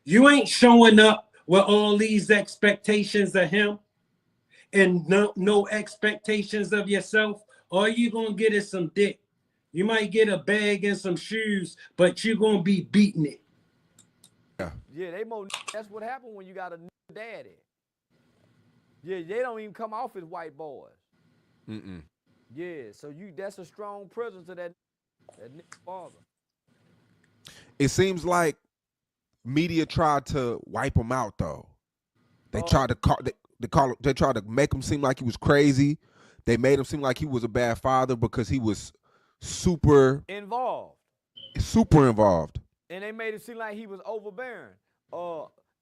You ain't showing up with all these expectations of him and no expectations of yourself. All you gonna get is some dick. You might get a bag and some shoes, but you're gonna be beating it. Yeah, that's what happened when you got a daddy. Yeah, they don't even come off as white boys. Yeah, so that's a strong presence of that father. It seems like media tried to wipe him out though. They tried to make him seem like he was crazy. They made him seem like he was a bad father because he was super involved. And they made it seem like he was overbearing.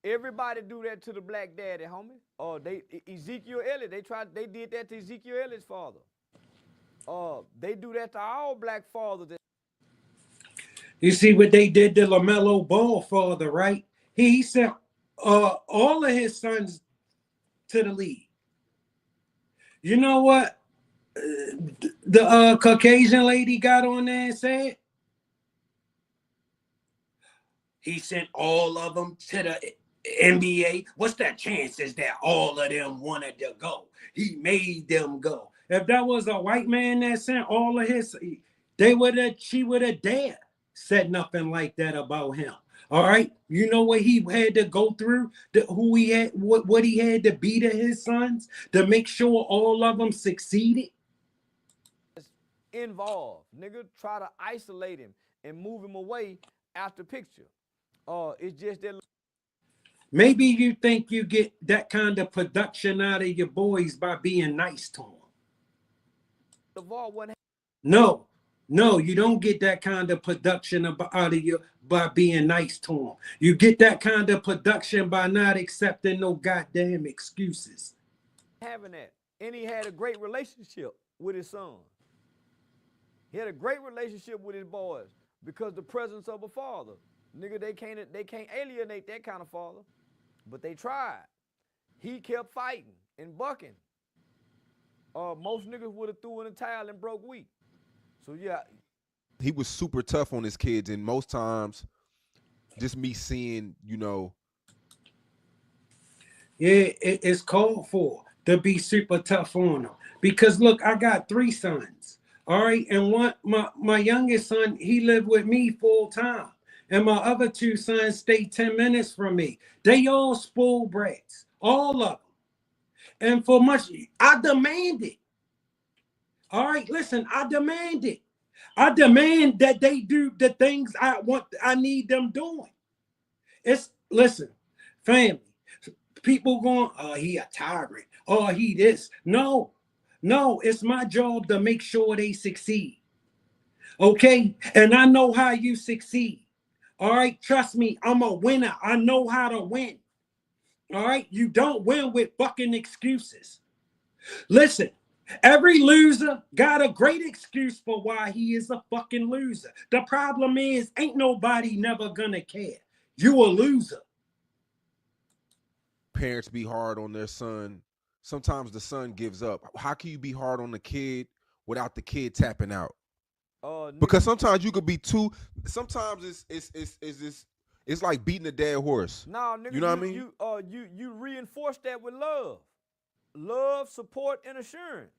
Everybody do that to the black daddy, homie. Ezekiel Elliott, they did that to Ezekiel Elliott's father. They do that to all black fathers. You see what they did to LaMelo Ball father, right? He sent all of his sons to the league. You know what the Caucasian lady got on there and said? He sent all of them to the NBA. What's the chances that all of them wanted to go? He made them go. If that was a white man that sent all of his, she would have dared said nothing like that about him. All right, you know what he had to go through, what he had to be to his sons to make sure all of them succeeded. Involved, nigga, try to isolate him and move him away after picture. It's just that. Maybe you think you get that kind of production out of your boys by being nice to them. No, you don't get that kind of production out of you by being nice to them. You get that kind of production by not accepting no goddamn excuses. Having that, and he had a great relationship with his son. He had a great relationship with his boys because the presence of a father. Nigga, they can't alienate that kind of father. But they tried. He kept fighting and bucking. Most niggas would have threw in a towel and broke weak. So yeah. He was super tough on his kids, and most times just me seeing, Yeah, it's called for to be super tough on them. Because look, I got 3 sons. All right, and my youngest son, he lived with me full time. And my other 2 sons stay 10 minutes from me. They all spoiled brats, all of them. And for much, I demand it. All right, listen, I demand it. I demand that they do the things I need them doing. Listen, family, people going, oh, he a tyrant. Oh, he this. No, it's my job to make sure they succeed. Okay, and I know how you succeed. All right, trust me, I'm a winner. I know how to win. All right, you don't win with fucking excuses. Listen, every loser got a great excuse for why he is a fucking loser. The problem is, ain't nobody never gonna care. You a loser. Parents be hard on their son. Sometimes the son gives up. How can you be hard on the kid without the kid tapping out? Because sometimes you could be too. Sometimes it's like beating a dead horse. No, nigga, you know what I mean? You reinforce that with love, support, and assurance.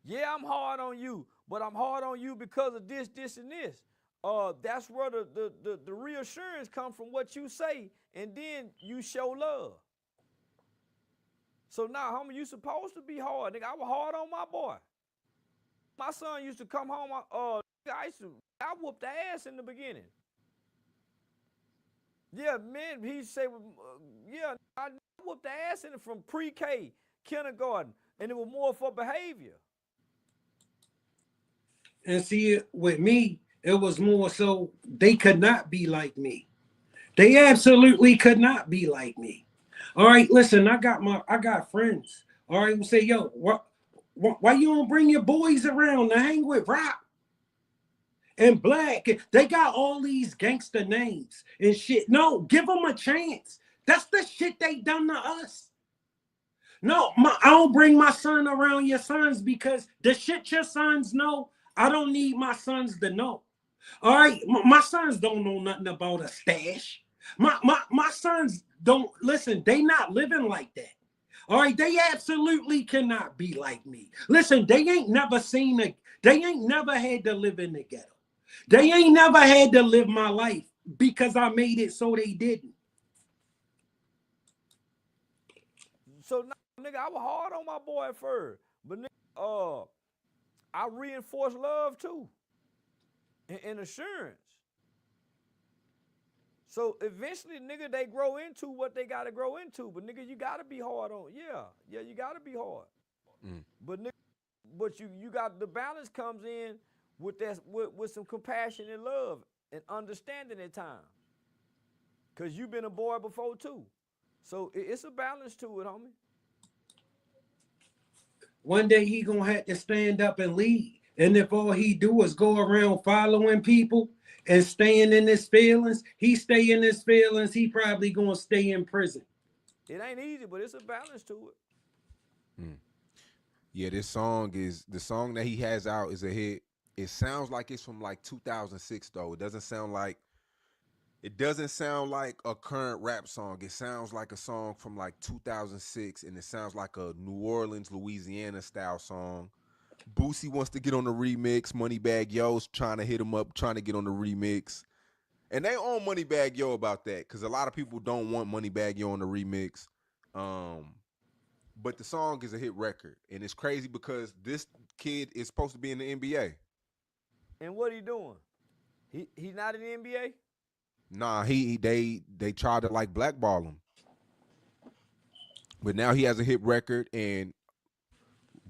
Yeah, I'm hard on you, but I'm hard on you because of this, and this. That's where the reassurance comes from what you say, and then you show love. So now, homie, you supposed to be hard, nigga. I was hard on my boy. My son used to come home. I whooped the ass in the beginning. Yeah, man, he say, I whooped the ass in it from pre-K, kindergarten, and it was more for behavior. And see, with me, it was more so they could not be like me. They absolutely could not be like me. All right, listen, I got friends. All right, who say, yo, why you don't bring your boys around to hang with Rock and Black? They got all these gangster names and shit. No, give them a chance. That's the shit they done to us. No, I don't bring my son around your sons because the shit your sons know, I don't need my sons to know. All right, my sons don't know nothing about a stash. My sons don't, listen, they not living like that. All right, they absolutely cannot be like me. Listen, they ain't never seen They ain't never had to live in the ghetto. They ain't never had to live my life because I made it so they didn't. So nigga, I was hard on my boy at first, but nigga, I reinforce love too, and assurance. So eventually, nigga, they grow into what they gotta grow into. But nigga, you gotta be hard on. Yeah, you gotta be hard. But nigga, but you got the balance comes in with that with some compassion and love and understanding at times. Cause you've been a boy before too. So it's a balance to it, homie. One day he gonna have to stand up and lead. And if all he do is go around following people and staying in his feelings, he stay in his feelings, he probably gonna stay in prison. It ain't easy, but it's a balance to it. Yeah, this song is the song that he has out is a hit. It sounds like it's from like 2006 though. It doesn't sound like a current rap song. It sounds like a song from like 2006, and it sounds like a New Orleans, Louisiana style song. Boosie wants to get on the remix. Moneybagg Yo's trying to hit him up, trying to get on the remix. And they own Moneybagg Yo about that, because a lot of people don't want Moneybagg Yo on the remix. But the song is a hit record, and it's crazy because this kid is supposed to be in the NBA. And what he doing? He's not in the NBA? Nah, they tried to like blackball him. But now he has a hit record, and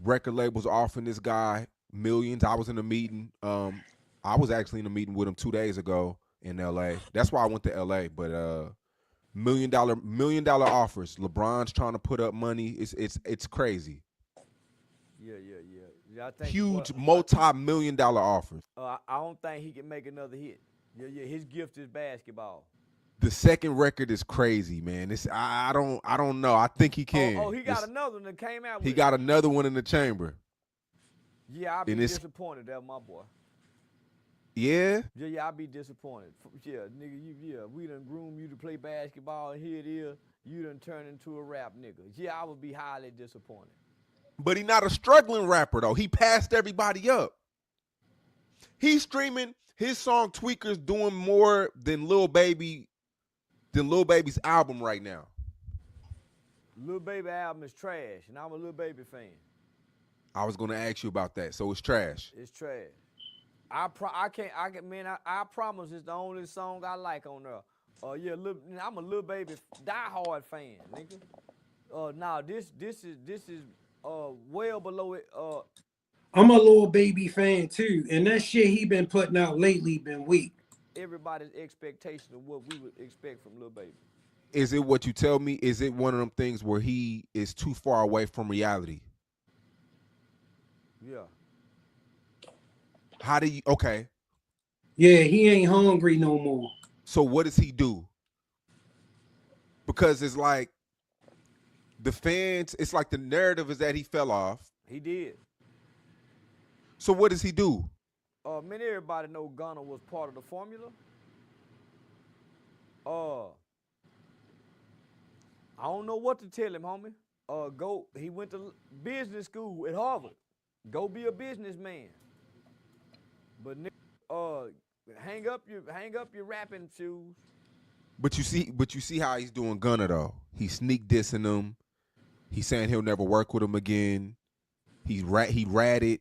record labels offering this guy millions. I was in a meeting. I was actually in a meeting with him 2 days ago in LA. That's why I went to LA. But $1 million offers. LeBron's trying to put up money. It's crazy. Yeah. I think Huge multi-million-dollar offers. I don't think he can make another hit. Yeah. His gift is basketball. The second record is crazy, man. I don't know. I think he can. Oh, he got another one that came out. He got another one in the chamber. Yeah, I'll be disappointed. That my boy. Yeah. Yeah, I'll be disappointed. Yeah, nigga, we done groom you to play basketball, and here it is. You done turn into a rap nigga. Yeah, I would be highly disappointed. But he not a struggling rapper though. He passed everybody up. He's streaming his song Tweakers doing more than Lil Baby's album right now. Lil Baby album is trash, and I'm a Lil Baby fan. I was gonna ask you about that. So it's trash. It's trash. I promise it's the only song I like on there. Yeah, I'm a Lil Baby diehard fan, nigga. Now this is well below it. I'm a Lil Baby fan too, and that shit he been putting out lately been weak. Everybody's expectation of what we would expect from Lil Baby. Is it what you tell me? Is it one of them things where he is too far away from reality? Yeah. How do you? Okay. Yeah, he ain't hungry no more. So what does he do? Because it's like the fans, it's like the narrative is that he fell off. He did. So what does he do? Everybody know Gunna was part of the formula. I don't know what to tell him, homie. He went to business school at Harvard. Go be a businessman. But hang up your rapping shoes. But you see how he's doing Gunna though. He's sneak dissing him. He's saying he'll never work with him again. He ratted.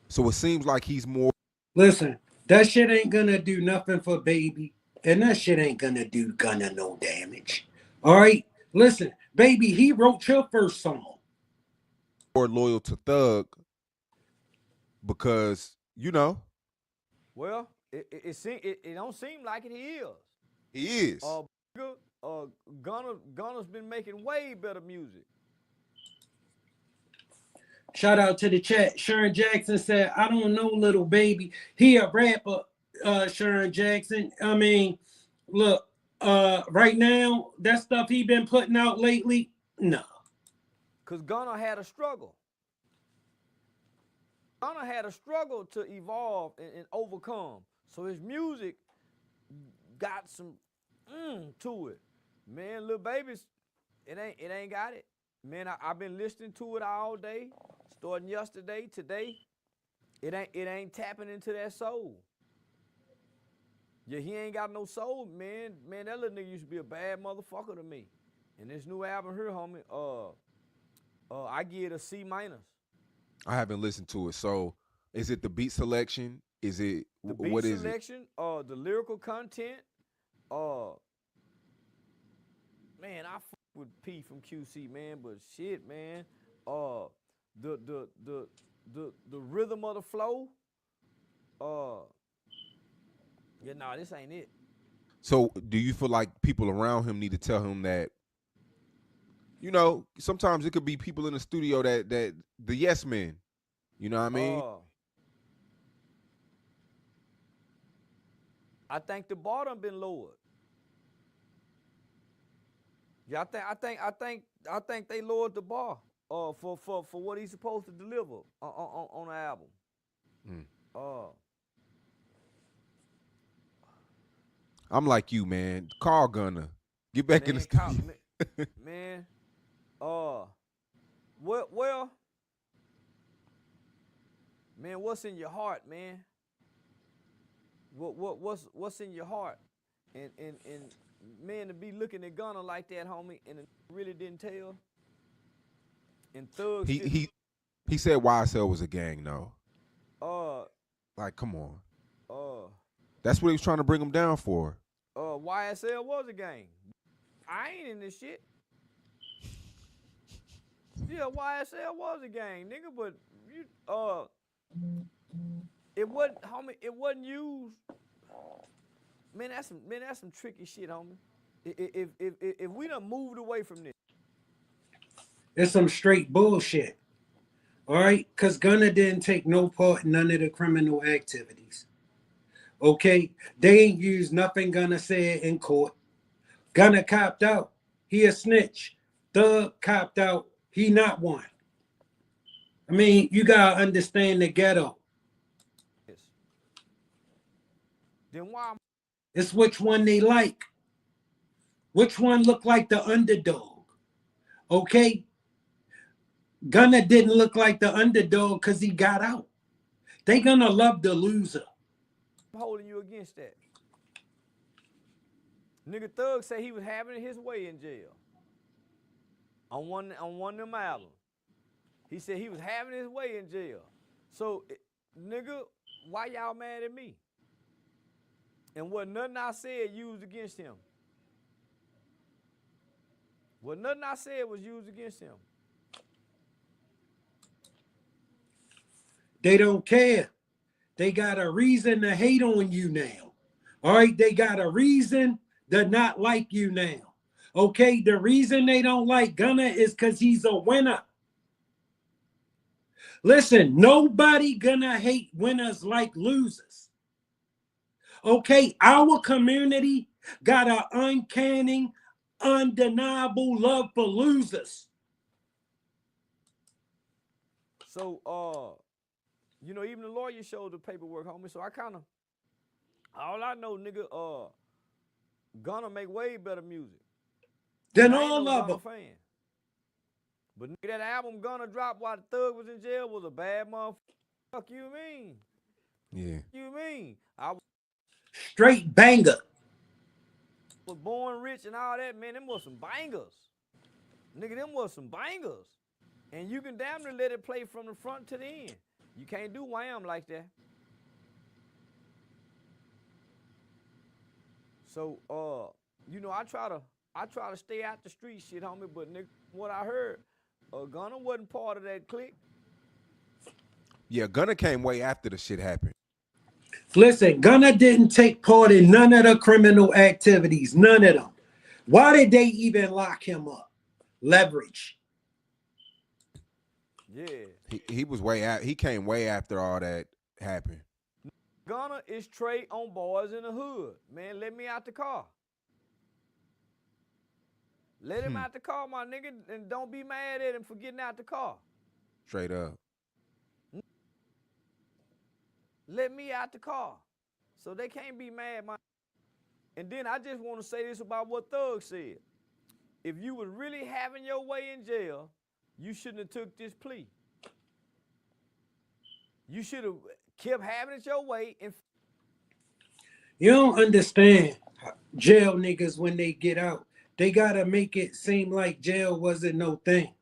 So it seems like he's more. Listen, that shit ain't gonna do nothing for Baby, and that shit ain't gonna do Gunna no damage. All right, listen, Baby, he wrote your first song. More loyal to Thug because Well, it don't seem like it. He is. He is. Gunna's been making way better music. Shout out to the chat. Sharon Jackson said, I don't know, Little Baby. He a rapper, Sharon Jackson. I mean, look, right now, that stuff he been putting out lately, no. Because Gunna had a struggle. Gunna had a struggle to evolve and overcome. So his music got some to it. Man, Lil Baby's, it ain't got it. Man, I've been listening to it all day, starting yesterday, today. It ain't tapping into that soul. Yeah, he ain't got no soul, man. Man, that little nigga used to be a bad motherfucker to me. And this new album here, homie, I give it a C minus. I haven't listened to it. So, is it the beat selection? Is it The beat what is it? selection, the lyrical content, man, I fuck with P from QC, man, but shit, man, the rhythm of the flow, yeah, nah, this ain't it. So, do you feel like people around him need to tell him that? You know, sometimes it could be people in the studio that the yes men. You know what I mean? I think the bar done been lowered. Yeah, I think they lowered the bar for what he's supposed to deliver on the album. I'm like you, man. Call Gunna. Get back in the studio. Man, well, man, what's in your heart, man? What's in your heart? And man, to be looking at Gunna like that, homie, and it really didn't tell. And Thugs he said YSL was a gang, though. Like, come on. That's what he was trying to bring him down for. YSL was a gang. I ain't in this shit. Yeah, YSL was a gang, nigga, but it wasn't, homie. It wasn't used. Man, that's some tricky shit, homie. If we done moved away from this, it's some straight bullshit. All right, because Gunna didn't take no part in none of the criminal activities. Okay, they ain't used nothing Gunna said in court. Gunna copped out. He a snitch. Thug copped out. He not one. I mean, you gotta understand the ghetto. then why? It's which one they like. Which one look like the underdog? Okay? Gunna didn't look like the underdog because he got out. They gonna love the loser. I'm holding you against that. Nigga Thug said he was having his way in jail. On one of them albums. He said he was having his way in jail. So, nigga, why y'all mad at me? And what nothing I said used against him. What nothing I said was used against him. They don't care. They got a reason to hate on you now. All right, they got a reason to not like you now. Okay, the reason they don't like Gunna is because he's a winner. Listen, nobody gonna hate winners like losers. Okay, our community got an uncanny, undeniable love for losers. So, you know, even the lawyer showed the paperwork, homie. So I kind of, all I know, nigga, Gunna make way better music. Than I ain't all no of Gunna them. fan. But nigga, that album Gunna dropped while the Thug was in jail was a bad motherfucker. Fuck you mean? Yeah. You mean? I Straight banger. was born rich and all that, man. Them was some bangers. Nigga, them was some bangers. And you can damn near let it play from the front to the end. You can't do wham like that. So, you know, I try to stay out the street shit, homie, but nigga, what I heard, Gunna wasn't part of that clique. Yeah, Gunna came way after the shit happened. Listen, Gunna didn't take part in none of the criminal activities. None of them. Why did they even lock him up? Leverage. Yeah. He was way out. He came way after all that happened. Gunna is Trey on Boys in the Hood. Man, let me out the car. Let him out the car, my nigga, and don't be mad at him for getting out the car. Straight up. Let me out the car. So they can't be mad, my. And then I just want to say this about what Thug said. If you was really having your way in jail, you shouldn't have took this plea. You should have kept having it your way. And You don't understand jail niggas when they get out. They gotta make it seem like jail wasn't no thing.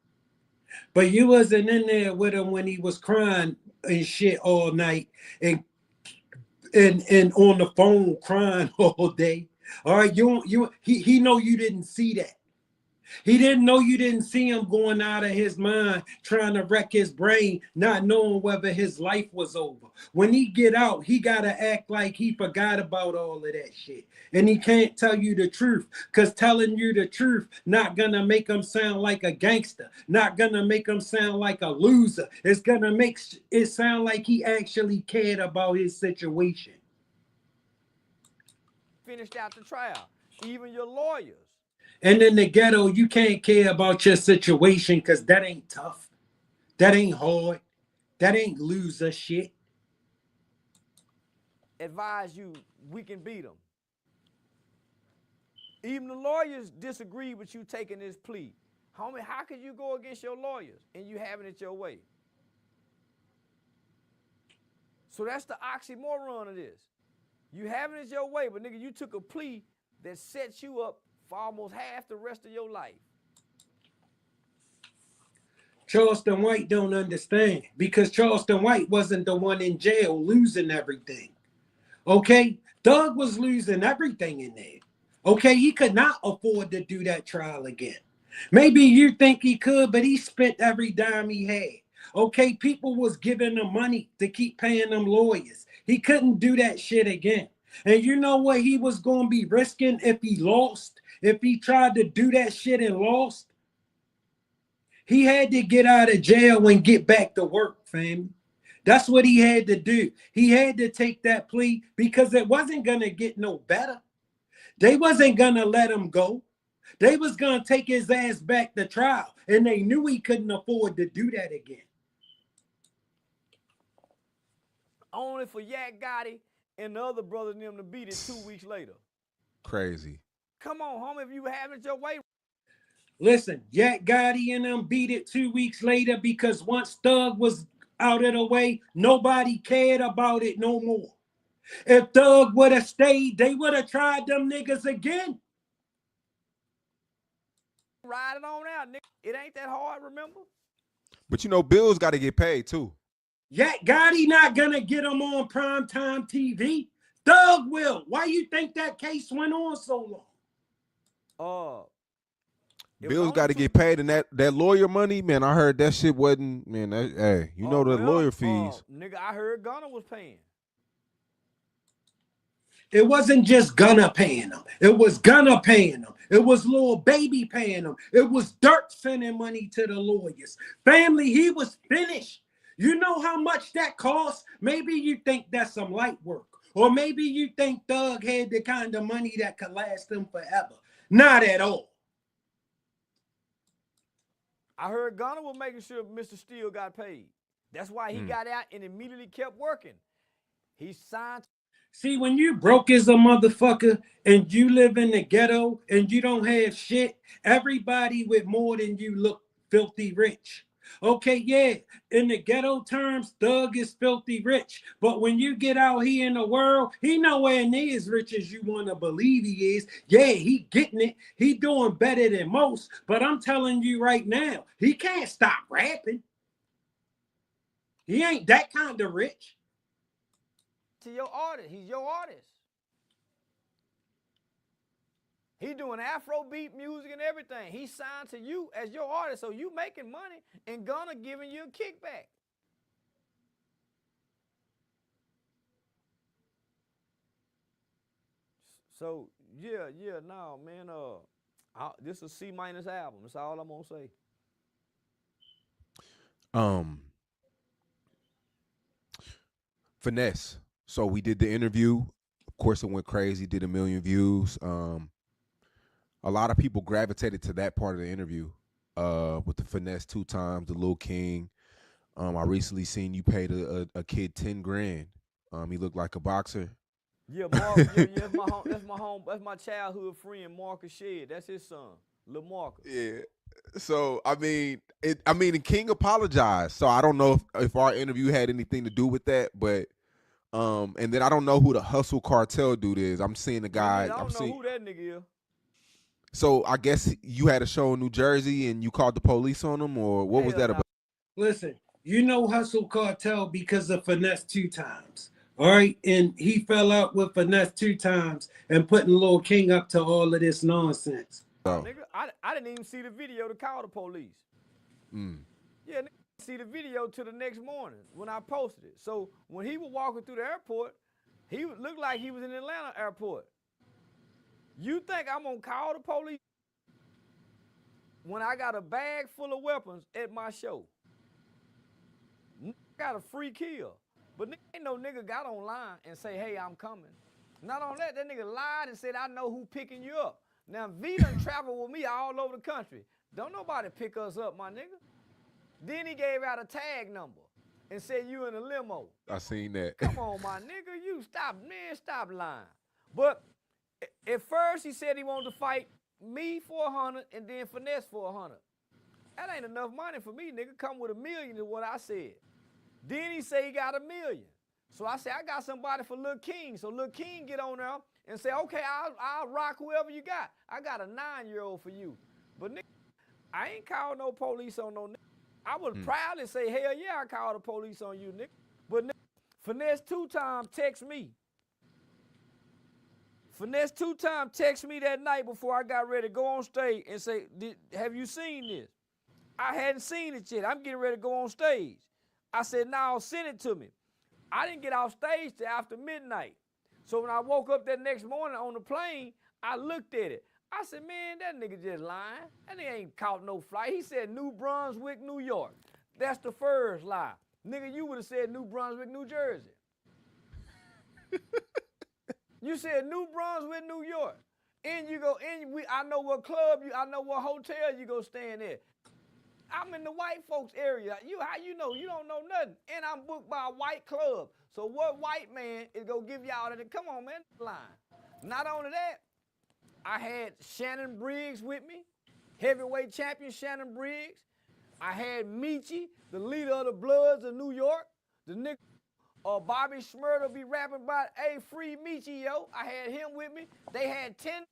But you wasn't in there with him when he was crying and shit all night and and on the phone crying all day. All right, he know you didn't see that. He didn't know you didn't see him going out of his mind, trying to wreck his brain, not knowing whether his life was over. When he get out, he got to act like he forgot about all of that shit. And he can't tell you the truth, because telling you the truth not going to make him sound like a gangster, not going to make him sound like a loser. It's going to make it sound like he actually cared about his situation. finished out the trial. Even your lawyers. And in the ghetto, you can't care about your situation because that ain't tough. That ain't hard. That ain't loser shit. Advise you, we can beat them. Even the lawyers disagree with you taking this plea. Homie, how could you go against your lawyers and you having it your way? So that's the oxymoron of this. You having it your way, but nigga, you took a plea that sets you up for almost half the rest of your life. Charlston White don't understand because Charlston White wasn't the one in jail losing everything. Okay? Doug was losing everything in there. Okay? He could not afford to do that trial again. Maybe you think he could, but he spent every dime he had. Okay? People was giving him money to keep paying them lawyers. He couldn't do that shit again. And you know what he was going to be risking if he lost? If he tried to do that shit and lost? He had to get out of jail and get back to work, fam. That's what he had to do. He had to take that plea because it wasn't going to get no better. They wasn't going to let him go. They was going to take his ass back to trial, and they knew he couldn't afford to do that again. Only for Yak Gotti and the other brother and them to beat it 2 weeks later. Crazy. Come on, homie, if you having it your way. Listen, Yak Gotti and them beat it 2 weeks later because once Thug was out of the way, nobody cared about it no more. If Thug would have stayed, they would have tried them niggas again. Ride it on out, nigga. It ain't that hard, remember? But you know, bills got to get paid too. Yak Gotti not gonna get him on primetime TV. Thug will. Why you think that case went on so long? Bills got to get paid, and that lawyer money, man. I heard that shit wasn't, man. Hey, you know the lawyer fees. Nigga, I heard Gunna was paying. It wasn't just Gunna paying them. It was Gunna paying them. It was Lil Baby paying them. It was Dirt sending money to the lawyers. Family, he was finished. You know how much that costs? Maybe you think that's some light work. Or maybe you think Thug had the kind of money that could last him forever. Not at all. I heard Gunna was making sure Mr. Steele got paid. That's why he got out and immediately kept working. He signed. See, when you broke as a motherfucker and you live in the ghetto and you don't have shit, everybody with more than you look filthy rich. Okay, yeah, in the ghetto terms, Thug is filthy rich. But when you get out here in the world, he nowhere near as rich as you want to believe he is. Yeah, he getting it. He doing better than most. But I'm telling you right now, he can't stop rapping. He ain't that kind of rich. To your artist. He's your artist. He doing Afrobeat music and everything. He signed to you as your artist, so you making money and Gunna giving you a kickback. So no, man. This is a C- album. That's all I'm gonna say. Finesse. So we did the interview. Of course, it went crazy. Did 1 million views. A lot of people gravitated to that part of the interview. With the Finesse 2 times, the Lil King. I recently seen you paid a kid 10 grand. He looked like a boxer. Yeah, Marcus. That's my childhood friend, Marcus Shedd. That's his son, Lil Marcus. Yeah. So I mean, the King apologized. So I don't know if our interview had anything to do with that, but and then I don't know who the Hustle Cartel dude is. I'm seeing the Me guy. neither. I don't know who that nigga is. So I guess you had a show in New Jersey and you called the police on him, or what was Hell that nah. about? Listen, you know Hustle Cartel because of Finesse 2 times. All right. And he fell out with Finesse 2 times and putting Lil King up to all of this nonsense. Oh. Nigga, I didn't even see the video to call the police. Mm. Yeah, nigga, I didn't see the video till the next morning when I posted it. So when he was walking through the airport, he looked like he was in Atlanta airport. You think I'm gonna call the police when I got a bag full of weapons at my show? Nigga got a free kill. But nigga, ain't no nigga got online and say, hey, I'm coming. Not on that nigga lied and said, I know who picking you up. Now, V done traveled with me all over the country. Don't nobody pick us up, my nigga. Then he gave out a tag number and said you in a limo. I seen that. Come on, my nigga, you stop lying. But at first he said he wanted to fight me for 100 and then Finesse for 100. That ain't enough money for me, nigga. Come with $1 million is what I said. Then he say he got $1 million. So I said, I got somebody for Lil King. So Lil King get on there and say, okay, I'll rock whoever you got. I got a 9-year-old for you. But nigga, I ain't called no police on no nigga. I would proudly say, hell yeah, I called the police on you, nigga. But nigga, Finesse 2 times text me. Finesse 2 times text me that night before I got ready to go on stage and say, have you seen this? I hadn't seen it yet. I'm getting ready to go on stage. I said, no, send it to me. I didn't get off stage till after midnight. So when I woke up that next morning on the plane, I looked at it. I said, man, that nigga just lying. That nigga ain't caught no flight. He said New Brunswick, New York. That's the first lie. Nigga, you would have said New Brunswick, New Jersey. You said New Brunswick, New York. And you go, I know what club I know what hotel you go staying at. I'm in the white folks area. How you know? You don't know nothing. And I'm booked by a white club. So what white man is gonna give y'all that? Come on, man, line. Not only that, I had Shannon Briggs with me, heavyweight champion Shannon Briggs. I had Michi, the leader of the Bloods of New York. The nigga Bobby Schmurda be rapping about, hey, free Michi, yo. I had him with me. They had 10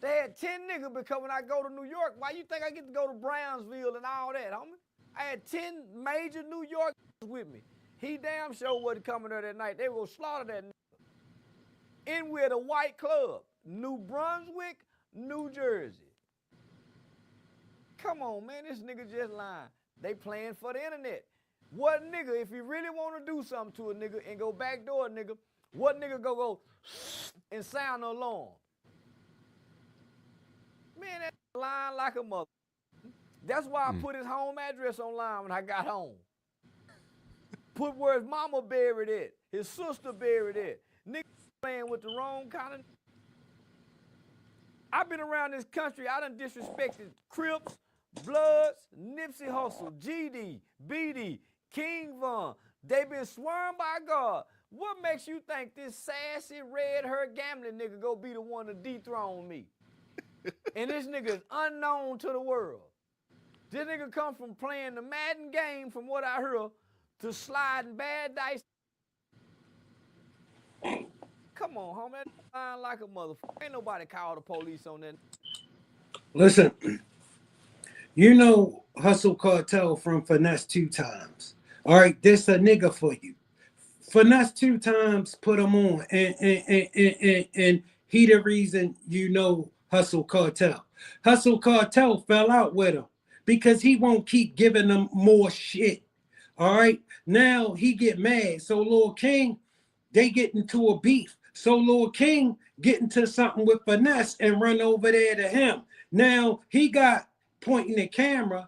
niggas because when I go to New York, why you think I get to go to Brownsville and all that, homie? I had 10 major New York with me. He damn sure wasn't coming there that night. They were going to slaughter that nigga. In with a white club, New Brunswick, New Jersey. Come on, man, this nigga just lying. They playing for the internet. What nigga, if you really want to do something to a nigga and go backdoor a nigga, what nigga go and sound the alarm? Man, that lying like a mother. That's why I put his home address online when I got home. Put where his mama buried at, his sister buried at. Nigga playing with the wrong kind of. I've been around this country. I done disrespected Crips, Bloods, Nipsey Hussle, GD, BD, King Von. They been sworn by God. What makes you think this sassy, red-haired gambling nigga go be the one to dethrone me? And this nigga is unknown to the world. This nigga come from playing the Madden game, from what I heard, to sliding bad dice. Come on, homie. That lying like a motherfucker. Ain't nobody call the police on that. Listen, you know Hustle Cartel from Finesse 2 times. All right, this a nigga for you. Finesse 2 times put him on, and he the reason you know Hustle Cartel. Hustle Cartel fell out with him because he won't keep giving them more shit. All right, now he get mad. So Lil King, they get into a beef. So Lil King get into something with Finesse and run over there to him. Now he got pointing the camera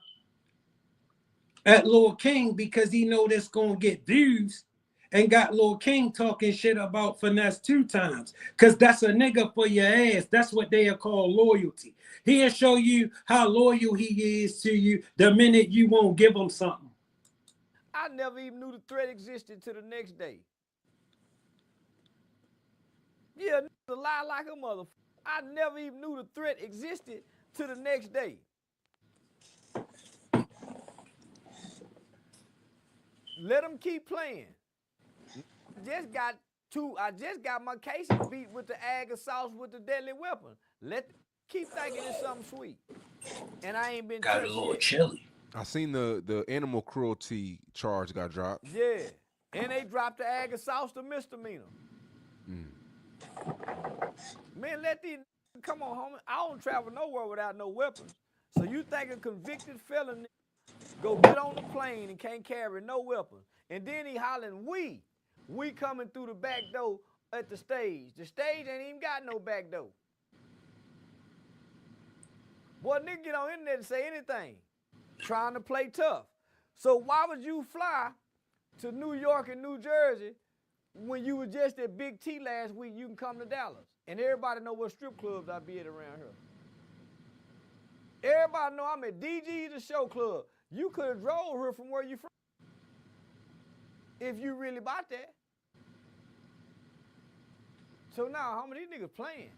at Lil King because he know that's gonna get views, and got Lil King talking shit about Finesse 2 times. Cause that's a nigga for your ass. That's what they are called loyalty. He'll show you how loyal he is to you the minute you won't give him something. I never even knew the threat existed to the next day. Yeah, niggas lie like a motherfucker. I never even knew the threat existed to the next day. Let them keep playing. I just got my cases beat with the Aggie sauce with the deadly weapon. Keep thinking it's something sweet. And I ain't been Got a little chilly. I seen the animal cruelty charge got dropped. Yeah. And they dropped the Aggie sauce to misdemeanor. Man, let these come on, homie. I don't travel nowhere without no weapons. So you think a convicted felon go get on the plane and can't carry no weapons. And then he hollering, we coming through the back door at the stage. The stage ain't even got no back door. Boy, nigga get on internet and say anything, trying to play tough. So why would you fly to New York and New Jersey when you were just at Big T last week? You can come to Dallas. And everybody know what strip clubs I be at around here. Everybody know I'm at DG's, the show club. You could have drove here from where you from. If you really about that. So now, how many niggas playing?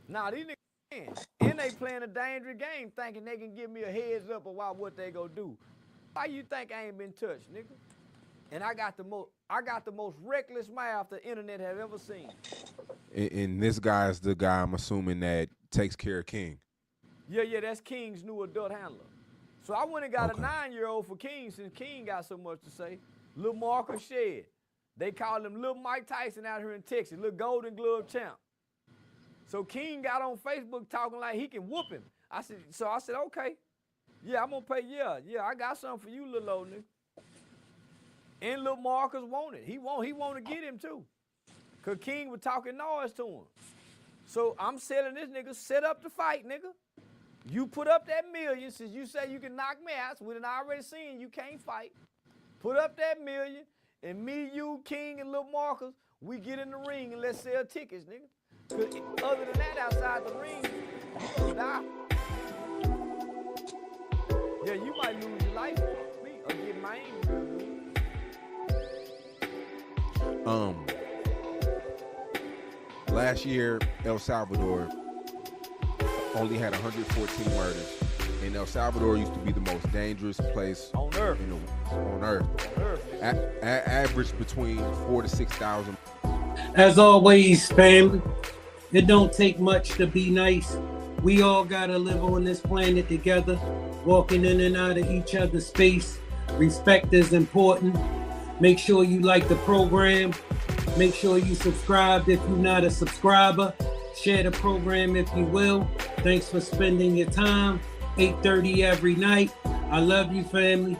Now these niggas playing. And they playing a dangerous game thinking they can give me a heads up about what they gonna do. Why you think I ain't been touched, nigga? And I got the most reckless mouth the internet have ever seen. And this guy's the guy I'm assuming that takes care of King. Yeah, that's King's new adult handler. So I went and got a 9-year-old for King since King got so much to say. Lil Marcus Shed. They call him Lil Mike Tyson out here in Texas, Lil Golden Glove champ. So King got on Facebook talking like he can whoop him. I said, okay. Yeah, I'm gonna pay, yeah, I got something for you, little old nigga. And Lil Marcus wanted. He want to get him too. Cause King was talking noise to him. So I'm selling this nigga, set up the fight, nigga. You put up that million, since you say you can knock me out, so we done already seen you can't fight. Put up that million, and me, you, King, and Lil Marcus, we get in the ring and let's sell tickets, nigga. Cause other than that, outside the ring, you gonna die. Yeah, you might lose your life for me or get my aim. Last year, El Salvador only had 114 murders. And El Salvador used to be the most dangerous place on earth. On earth. Average between 4,000 to 6,000. As always, family, it don't take much to be nice. We all gotta live on this planet together, walking in and out of each other's space. Respect is important. Make sure you like the program. Make sure you subscribe if you're not a subscriber. Share the program if you will. Thanks for spending your time. 8:30 every night. I love you, family.